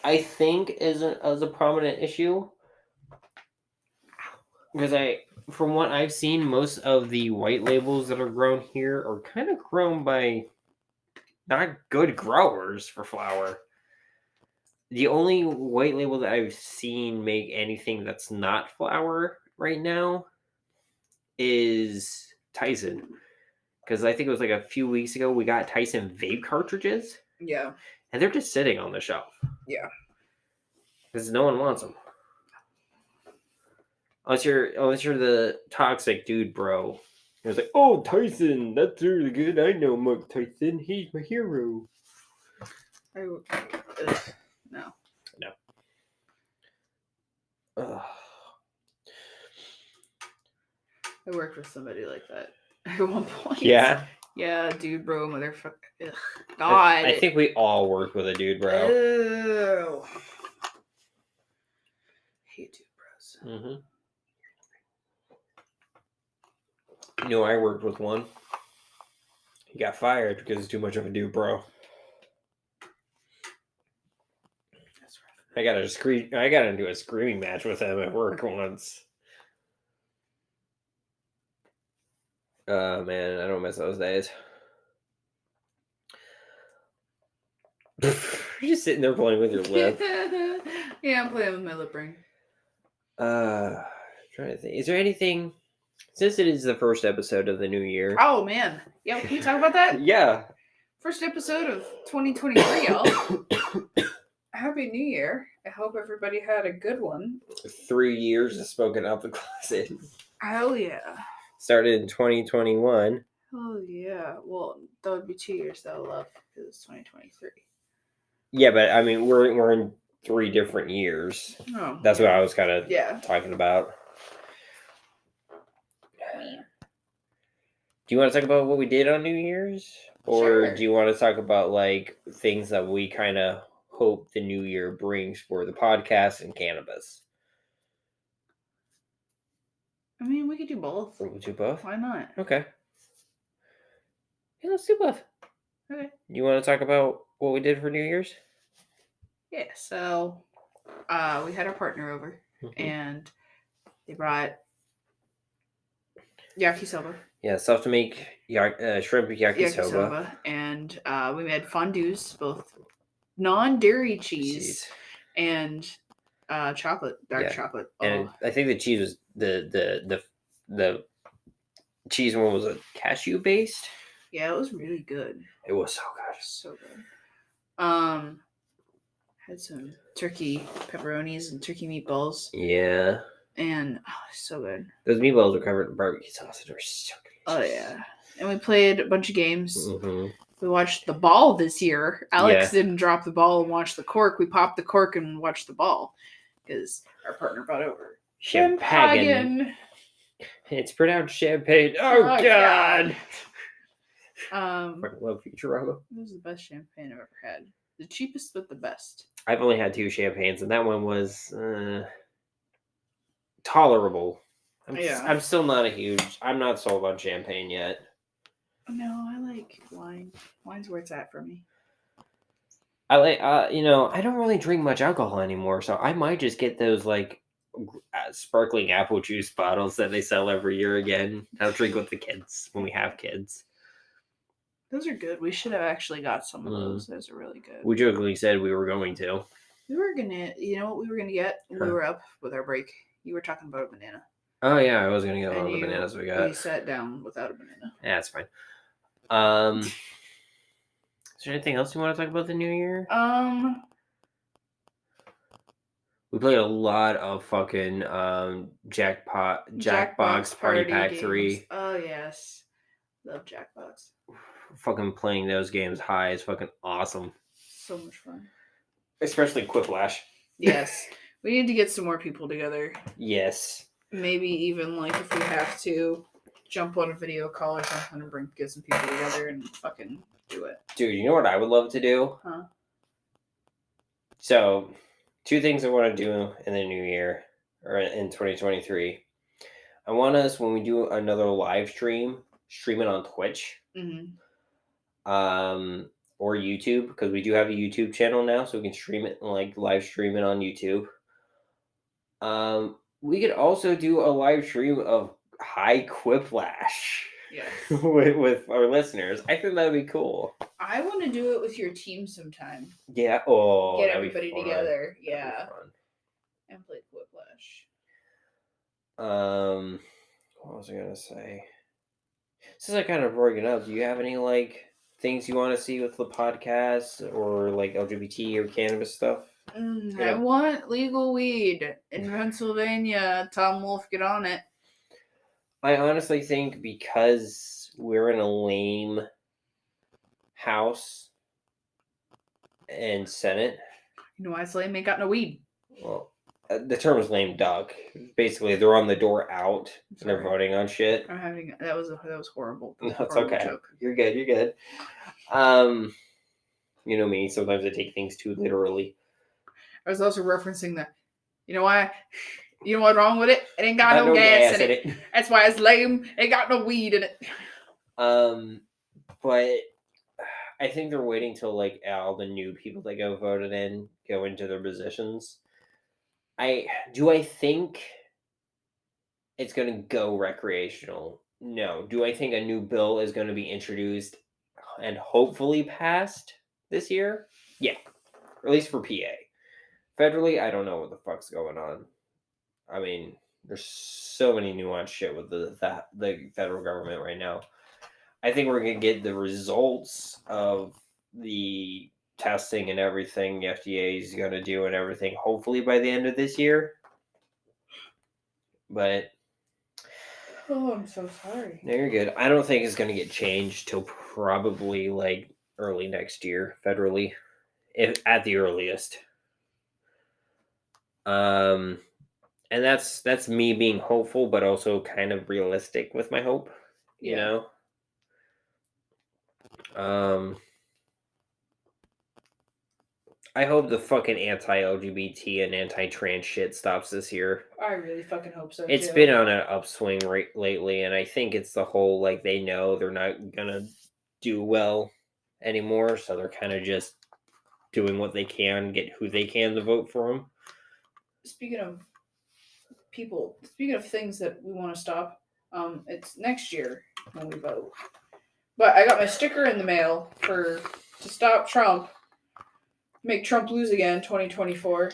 I think, is a prominent issue. Because from what I've seen, most of the white labels that are grown here are kind of grown by not good growers for flower. The only white label that I've seen make anything that's not flower right now is Tyson. Because I think it was like a few weeks ago we got Tyson vape cartridges.
Yeah.
And they're just sitting on the shelf.
Yeah.
Because no one wants them. Unless you're the toxic dude, bro. It's like, oh, Tyson, that's really good. I know Mike Tyson. He's my hero.
No.
No. Ugh.
I worked with somebody like that at one point.
Yeah?
Yeah, dude, bro, motherfucker. Ugh. God.
I think we all worked with a dude, bro.
Ew. Hate dude bros.
Mm-hmm. You know, I worked with one. He got fired because he's too much of a dude, bro.
That's rough.
I got into a screaming match with him at work once. Man, I don't miss those days. You're just sitting there playing with your lip.
Yeah, I'm playing with my lip ring.
Trying to think. Is there anything, since it is the first episode of the new year?
Oh man, yeah, can we talk about that?
Yeah.
First episode of 2023, y'all. Happy New Year! I hope everybody had a good one.
3 years of smoking out the closet.
Hell yeah!
Started in 2021.
Oh yeah. Well, that would be 2 years though, love, because it's 2023.
Yeah, but I mean, we're in 3 different years.
Oh.
That's what I was kind of
Yeah.
talking about. Do you want to talk about what we did on New Year's? Or
Sure.
do you want to talk about like things that we kind of hope the new year brings for the podcast and cannabis?
I mean, we could do both.
We'll do both?
Why not?
Okay. Yeah, let's do both.
Okay.
You want to talk about what we did for New Year's?
Yeah. So, we had our partner over, and they brought yakisoba.
Yeah, stuff to make shrimp yakisoba.
And we made fondues, both non-dairy cheese and chocolate, dark chocolate.
And I think the cheese was the cheese one was a cashew based.
Yeah, it was really good.
It was so good.
So good. Had some turkey pepperonis and turkey meatballs.
Yeah.
And so good.
Those meatballs were covered in barbecue sauce. They were so delicious.
Oh yeah. And we played a bunch of games.
Mm-hmm.
We watched the ball this year. Alex didn't drop the ball and watch the cork. We popped the cork and watched the ball because our partner brought over champagne.
It's pronounced champagne. Oh God.
I
love Futurama.
It was the best champagne I've ever had. The cheapest but the best.
I've only had 2 champagnes, and that one was tolerable. I'm still not I'm not sold on champagne yet.
No, I like wine. Wine's where it's at for me.
I like, I don't really drink much alcohol anymore, so I might just get those like sparkling apple juice bottles that they sell every year again. I'll drink with the kids when we have kids.
Those are good. We should have actually got some of those. Those are really good.
We jokingly said we were going to.
We were gonna, you know what we were gonna get when we were up with our break? You were talking about a banana.
Oh yeah, I was gonna get all the bananas we got.
We sat down without a banana.
Yeah, that's fine. Is there anything else you want to talk about the new year? We played a lot of fucking Jackbox Party Pack games. 3.
Oh yes, love Jackbox.
Fucking playing those games high is fucking awesome.
So much fun.
Especially Quiplash.
Yes, we need to get some more people together.
Yes.
Maybe even like if we have to jump on a video call or something and get some people together and fucking do it.
Dude, you know what I would love to do?
Huh?
So, 2 things I want to do in the new year, or in 2023. I want us, when we do another live stream it on Twitch.
Mm-hmm.
Or YouTube, because we do have a YouTube channel now, so we can stream it and like live stream it on YouTube. We could also do a live stream of high quiplash.
Yes.
with our listeners. I think that would be cool.
I want to do it with your team sometime.
Yeah. Oh,
Get
that'd
everybody
be fun.
together.
That'd
Yeah.
be fun.
And play quiplash.
What was I gonna say? Since I kind of brought it up, do you have any like things you want to see with the podcast or like LGBT or cannabis stuff?
I want legal weed in Pennsylvania. Tom Wolf, get on it.
I honestly think because we're in a lame House and Senate.
You know why it's lame? Ain't got no weed.
Well, the term is lame duck. Basically, they're on the door out and they're voting on shit.
I'm having that was horrible.
No, it's
horrible
okay.
Joke.
You're good. You're good. You know me. Sometimes I take things too literally.
I was also referencing the, you know why? You know what's wrong with it? It ain't got no gas in it. That's why it's lame. It ain't got no weed in it.
But I think they're waiting till like all the new people that go voted in go into their positions. I think it's going to go recreational? No. Do I think a new bill is going to be introduced and hopefully passed this year? Yeah. Or at least for PA. Federally, I don't know what the fuck's going on. I mean, there's so many nuanced shit with the federal government right now. I think we're going to get the results of the testing and everything the FDA is going to do and everything hopefully by the end of this year. But
oh, I'm so sorry.
No, you're good. I don't think it's going to get changed till probably like early next year federally, if at the earliest. And that's me being hopeful, but also kind of realistic with my hope. You know. I hope the fucking anti-LGBT and anti-trans shit stops this year.
I really fucking hope so.
It's been on an upswing lately, and I think it's the whole like they know they're not gonna do well anymore, so they're kind of just doing what they can, get who they can to vote for them.
Speaking of things that we want to stop, it's next year when we vote. But I got my sticker in the mail to stop Trump, make Trump lose again, 2024.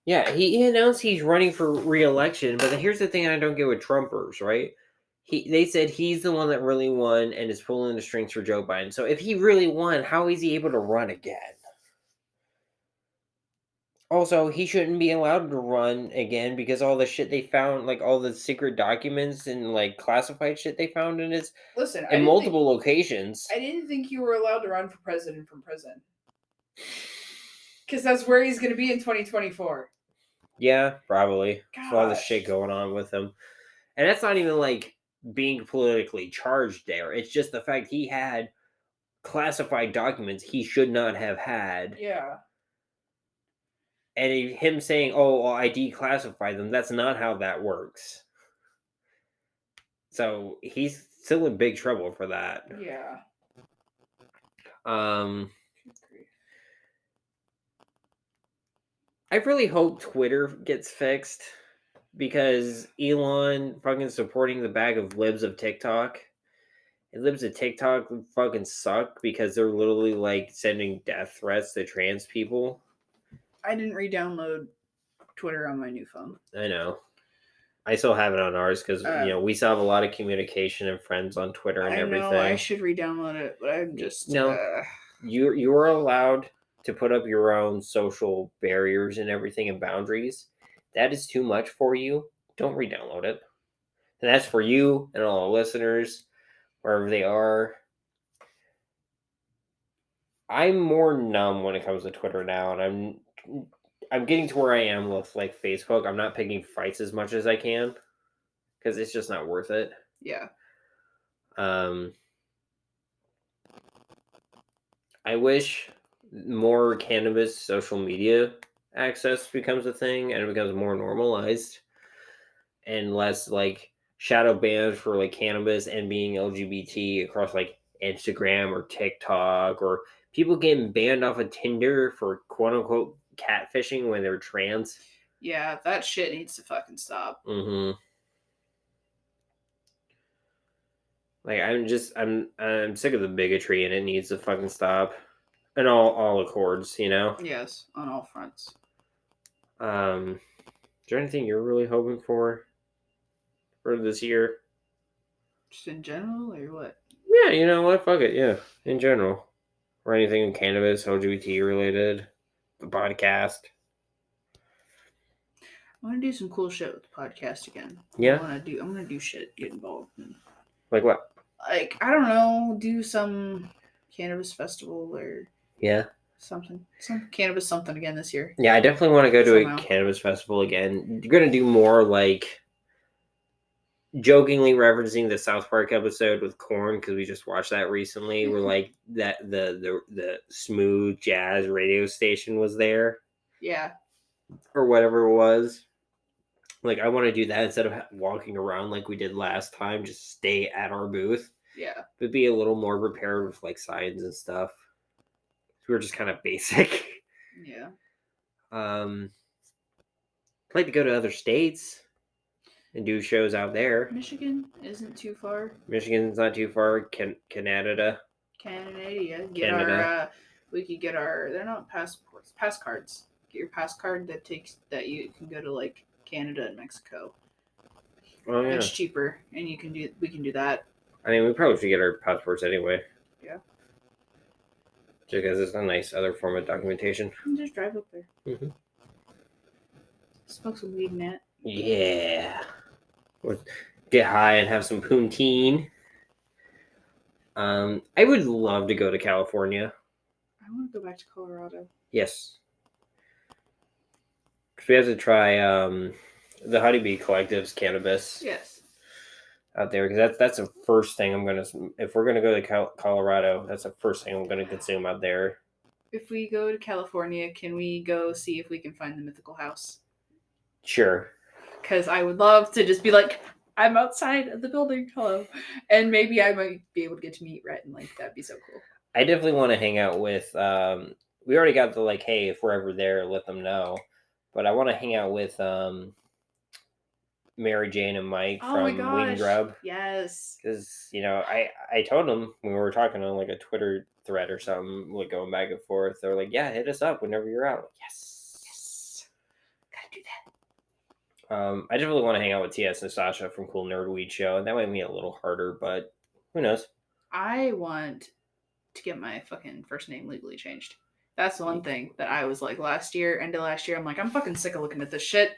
Yeah, he announced he's running for re-election, but here's the thing I don't get with Trumpers, right? They said he's the one that really won and is pulling the strings for Joe Biden. So if he really won, how is he able to run again? Also, he shouldn't be allowed to run again because all the shit they found, like all the secret documents and like classified shit they found in his multiple locations.
I didn't think you were allowed to run for president from prison. Because that's where he's going to be in 2024.
Yeah, probably. There's a lot of shit going on with him. And that's not even like being politically charged there. It's just the fact he had classified documents he should not have had.
Yeah.
And him saying, oh, well, I declassified them, that's not how that works. So he's still in big trouble for that.
Yeah.
I really hope Twitter gets fixed because Elon fucking supporting the bag of libs of TikTok. And libs of TikTok fucking suck because they're literally like sending death threats to trans people.
I didn't re-download Twitter on my new phone.
I know. I still have it on ours because we still have a lot of communication and friends on Twitter and everything.
I know I should re-download it, but I'm just
you are allowed to put up your own social barriers and everything and boundaries. That is too much for you. Don't re-download it. And that's for you and all the listeners, wherever they are. I'm more numb when it comes to Twitter now, and I'm getting to where I am with like Facebook. I'm not picking fights as much as I can because it's just not worth it.
Yeah.
I wish more cannabis social media access becomes a thing and it becomes more normalized and less like shadow bans for like cannabis and being LGBT across like Instagram or TikTok, or people getting banned off of Tinder for quote unquote catfishing when they're trans.
Yeah, that shit needs to fucking stop.
Mm-hmm. Like, I'm sick of the bigotry, and it needs to fucking stop. And all accords, you know?
Yes, on all fronts.
Is there anything you're really hoping for this year?
Just in general, or what?
Yeah, you know what? Fuck it, yeah. In general. Or anything in cannabis, LGBT related, the podcast.
I want to do some cool shit with the podcast again.
Yeah?
I'm gonna do shit, get involved in.
Like what?
Like, I don't know, do some cannabis festival or
Yeah.
something. Some cannabis something again this year.
Yeah, I definitely want to go to
Somehow.
a cannabis festival again. You're gonna do more like jokingly referencing the South Park episode with Korn because we just watched that recently. Where like that the smooth jazz radio station was there
Yeah.
or whatever it was. Like I want to do that instead of walking around like we did last time. Just stay at our booth,
Yeah.
but be a little more prepared with like signs and stuff. We were just kind of basic.
Yeah.
I'd like to go to other states and do shows out there.
Michigan isn't too far.
Michigan's not too far. Canada.
Canada.
Canada.
We could get our. They're not passports. Pass cards. Get your pass card that you can go to like Canada and Mexico.
Oh yeah.
It's cheaper, and we can do that.
I mean, we probably should get our passports anyway.
Yeah.
Just because it's a nice other form of documentation.
And just drive up there.
Mm-hmm.
Smoke some weed in that.
Yeah. Or get high and have some poutine. I would love to go to California.
I want to go back to Colorado.
Yes. Because we have to try the Honeybee Collective's cannabis.
Yes.
Out there, because that's the first thing if we're gonna go to Colorado, that's the first thing I'm gonna consume out there.
If we go to California, can we go see if we can find the mythical house?
Sure.
Because I would love to just be like, I'm outside of the building, hello, and maybe I might be able to get to meet Rhett, and like that'd be so cool.
I definitely want to hang out with. We already got the like, hey, if we're ever there, let them know. But I want to hang out with Mary Jane and Mike from Wing Grub.
Yes.
Because, I told them when we were talking on like a Twitter thread or something, like going back and forth. They're like, yeah, hit us up whenever you're out. Like, yes.
Gotta do
that. I just really want to hang out with TS and Sasha from Cool Nerd Weed Show. And that might be a little harder, but who knows?
I want to get my fucking first name legally changed. That's the one thing that I was like end of last year, I'm like, I'm fucking sick of looking at this shit.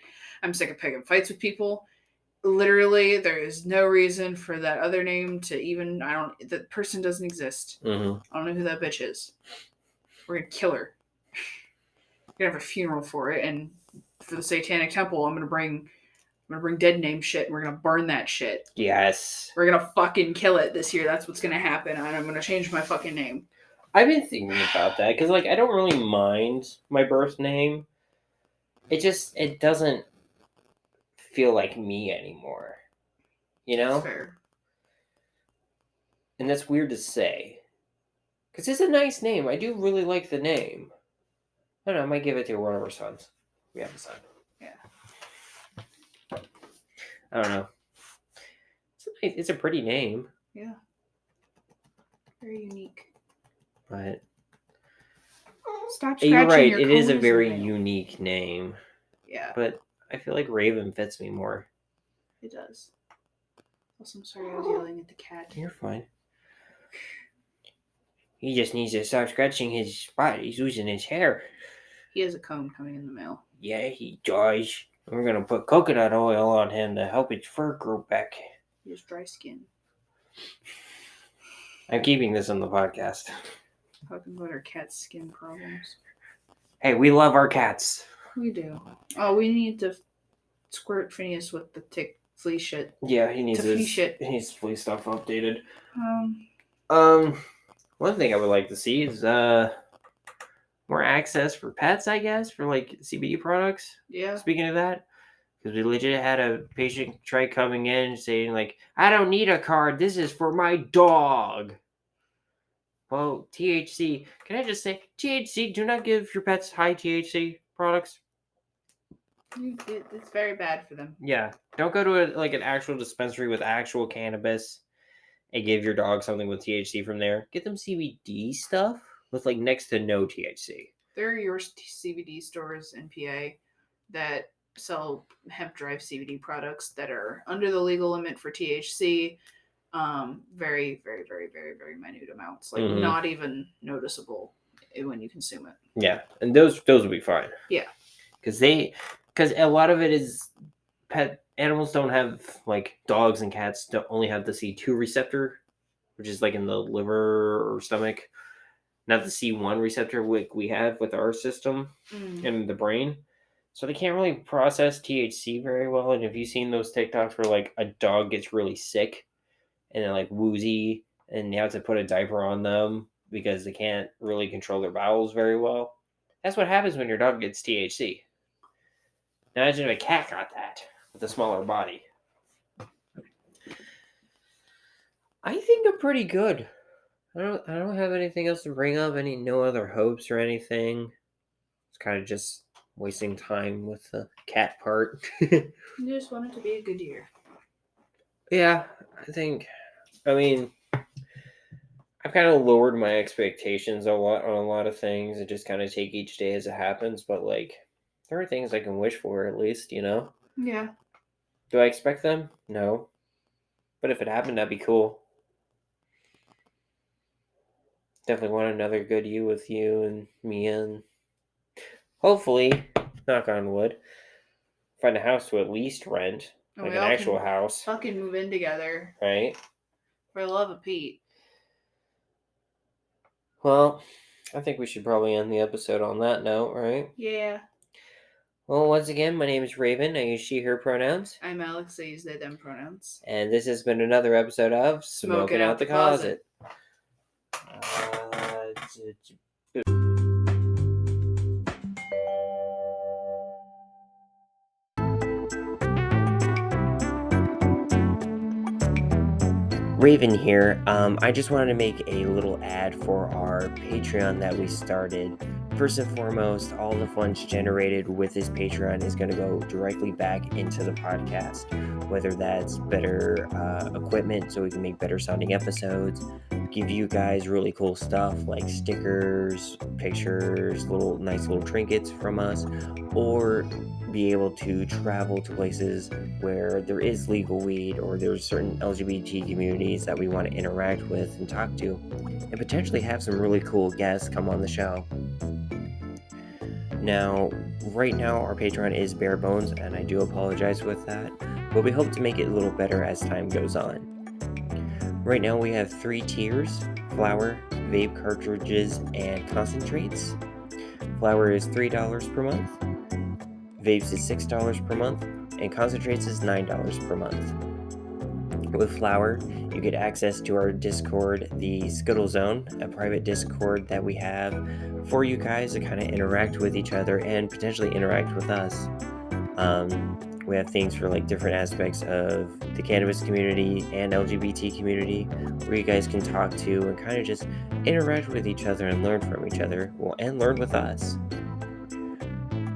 I'm sick of picking fights with people. Literally, there is no reason for that other name to even, that person doesn't exist.
Mm-hmm.
I don't know who that bitch is. We're gonna kill her. We're gonna have a funeral for it, and for the Satanic Temple, I'm gonna bring dead name shit, and we're gonna burn that shit.
Yes.
We're gonna fucking kill it this year. That's what's gonna happen, and I'm gonna change my fucking name.
I've been thinking about that, because, like, I don't really mind my birth name. It doesn't feel like me anymore,
That's fair.
And that's weird to say, because it's a nice name. I do really like the name. I don't know, I might give it to one of our sons. We have a son.
Yeah.
I don't know. It's a pretty name.
Yeah. Very unique.
But
stop scratching
you're right,
your
it is a
corners
very
of it.
unique name.
Yeah.
But I feel like Rayven fits me more.
It does. Also, I'm sorry I was yelling at the cat.
You're fine. He just needs to stop scratching his spot. He's losing his hair.
He has a comb coming in the mail.
Yeah, he does. We're going to put coconut oil on him to help his fur grow back.
He has dry skin.
I'm keeping this on the podcast.
Talking about our cat's skin problems.
Hey, we love our cats.
We do. Oh, we need to squirt Phineas with the tick flea shit.
Yeah, he needs his flea stuff updated. One thing I would like to see is more access for pets, I guess, for like CBD products.
Yeah.
Speaking of that, because we legit had a patient try coming in saying like, I don't need a card. This is for my dog. Well, THC. Can I just say, THC, do not give your pets high THC products.
It's very bad for them.
Yeah. Don't go to an actual dispensary with actual cannabis and give your dog something with THC from there. Get them CBD stuff with next to no THC.
There are your CBD stores in PA that sell hemp-derived CBD products that are under the legal limit for THC. Very, very, very, very, very minute amounts. Not even noticeable when you consume it.
Yeah, and those will be fine.
Yeah.
Because a lot of it is pet animals don't have, dogs and cats don't only have the C2 receptor, which is in the liver or stomach, not the C1 receptor we have with our system in the brain. So they can't really process THC very well. And have you seen those TikToks where a dog gets really sick and they're woozy and you have to put a diaper on them because they can't really control their bowels very well? That's what happens when your dog gets THC. Imagine if a cat got that with a smaller body. I think I'm pretty good. I don't have anything else to bring up. No other hopes or anything. It's kind of just wasting time with the cat part.
You just want it to be a good year.
Yeah, I've kind of lowered my expectations a lot on a lot of things and just kind of take each day as it happens. But there are things I can wish for at least,
Yeah.
Do I expect them? No. But if it happened, that'd be cool. Definitely want another good year with you and me, and hopefully, knock on wood, find a house to at least rent, an actual house.
Fucking move in together.
Right?
For the love of Pete.
Well, I think we should probably end the episode on that note, right?
Yeah.
Well, once again, my name is Rayven. I use she, her pronouns.
I'm Alex. I use they, them pronouns.
And this has been another episode of Smoking Out the Closet. Rayven here. I just wanted to make a little ad for our Patreon that we started. First and foremost, all the funds generated with this Patreon is going to go directly back into the podcast, whether that's better equipment so we can make better sounding episodes, give you guys really cool stuff like stickers, pictures, nice little trinkets from us, or be able to travel to places where there is legal weed or there's certain LGBT communities that we want to interact with and talk to, and potentially have some really cool guests come on the show. Now, right now, our Patreon is bare bones, and I do apologize with that, but we hope to make it a little better as time goes on. Right now, we have 3 tiers: flower, vape cartridges, and concentrates. Flower is $3 per month, vapes is $6 per month, and concentrates is $9 per month. With flower, you get access to our Discord, the Scuttle Zone, a private Discord that we have for you guys to kind of interact with each other and potentially interact with us. We have things for different aspects of the cannabis community and LGBT community where you guys can talk to and kind of just interact with each other and learn from each other, and learn with us.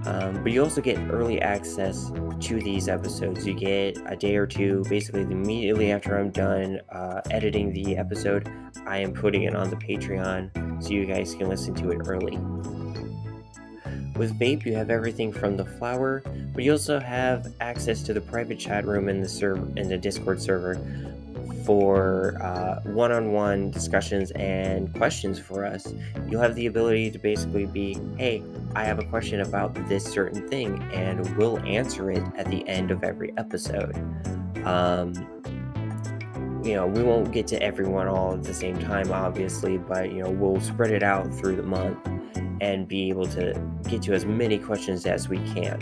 But you also get early access to these episodes. You get a day or two, basically immediately after I'm done editing the episode, I am putting it on the Patreon so you guys can listen to it early. With vape, you have everything from the flower, but you also have access to the private chat room in the Discord server for one-on-one discussions and questions for us. You'll have the ability to basically be, hey, I have a question about this certain thing, and we'll answer it at the end of every episode. We won't get to everyone all at the same time, obviously, but we'll spread it out through the month and be able to get to as many questions as we can.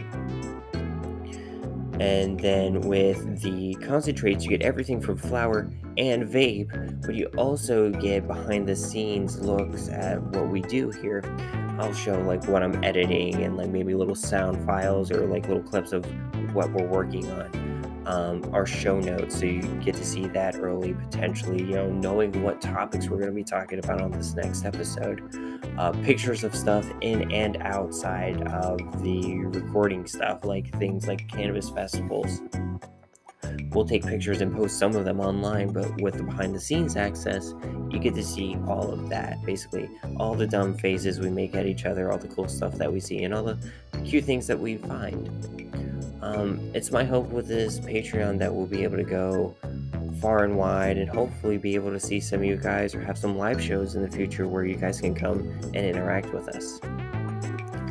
And then with the concentrates, you get everything from flower and vape, but you also get behind the scenes looks at what we do here. I'll show what I'm editing and maybe little sound files or little clips of what we're working on. our show notes, so you get to see that early, potentially, knowing what topics we're going to be talking about on this next episode. Pictures of stuff in and outside of the recording stuff, like things like cannabis festivals. We'll take pictures and post some of them online, but with the behind the scenes access, you get to see all of that. Basically, all the dumb faces we make at each other, all the cool stuff that we see, and all the cute things that we find. It's my hope with this Patreon that we'll be able to go far and wide and hopefully be able to see some of you guys or have some live shows in the future where you guys can come and interact with us.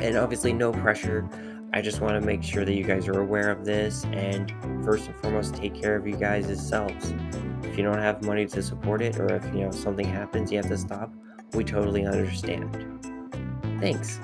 And obviously, no pressure. I just want to make sure that you guys are aware of this, and first and foremost, take care of you guys yourselves. If you don't have money to support it, or if something happens, you have to stop, we totally understand. Thanks.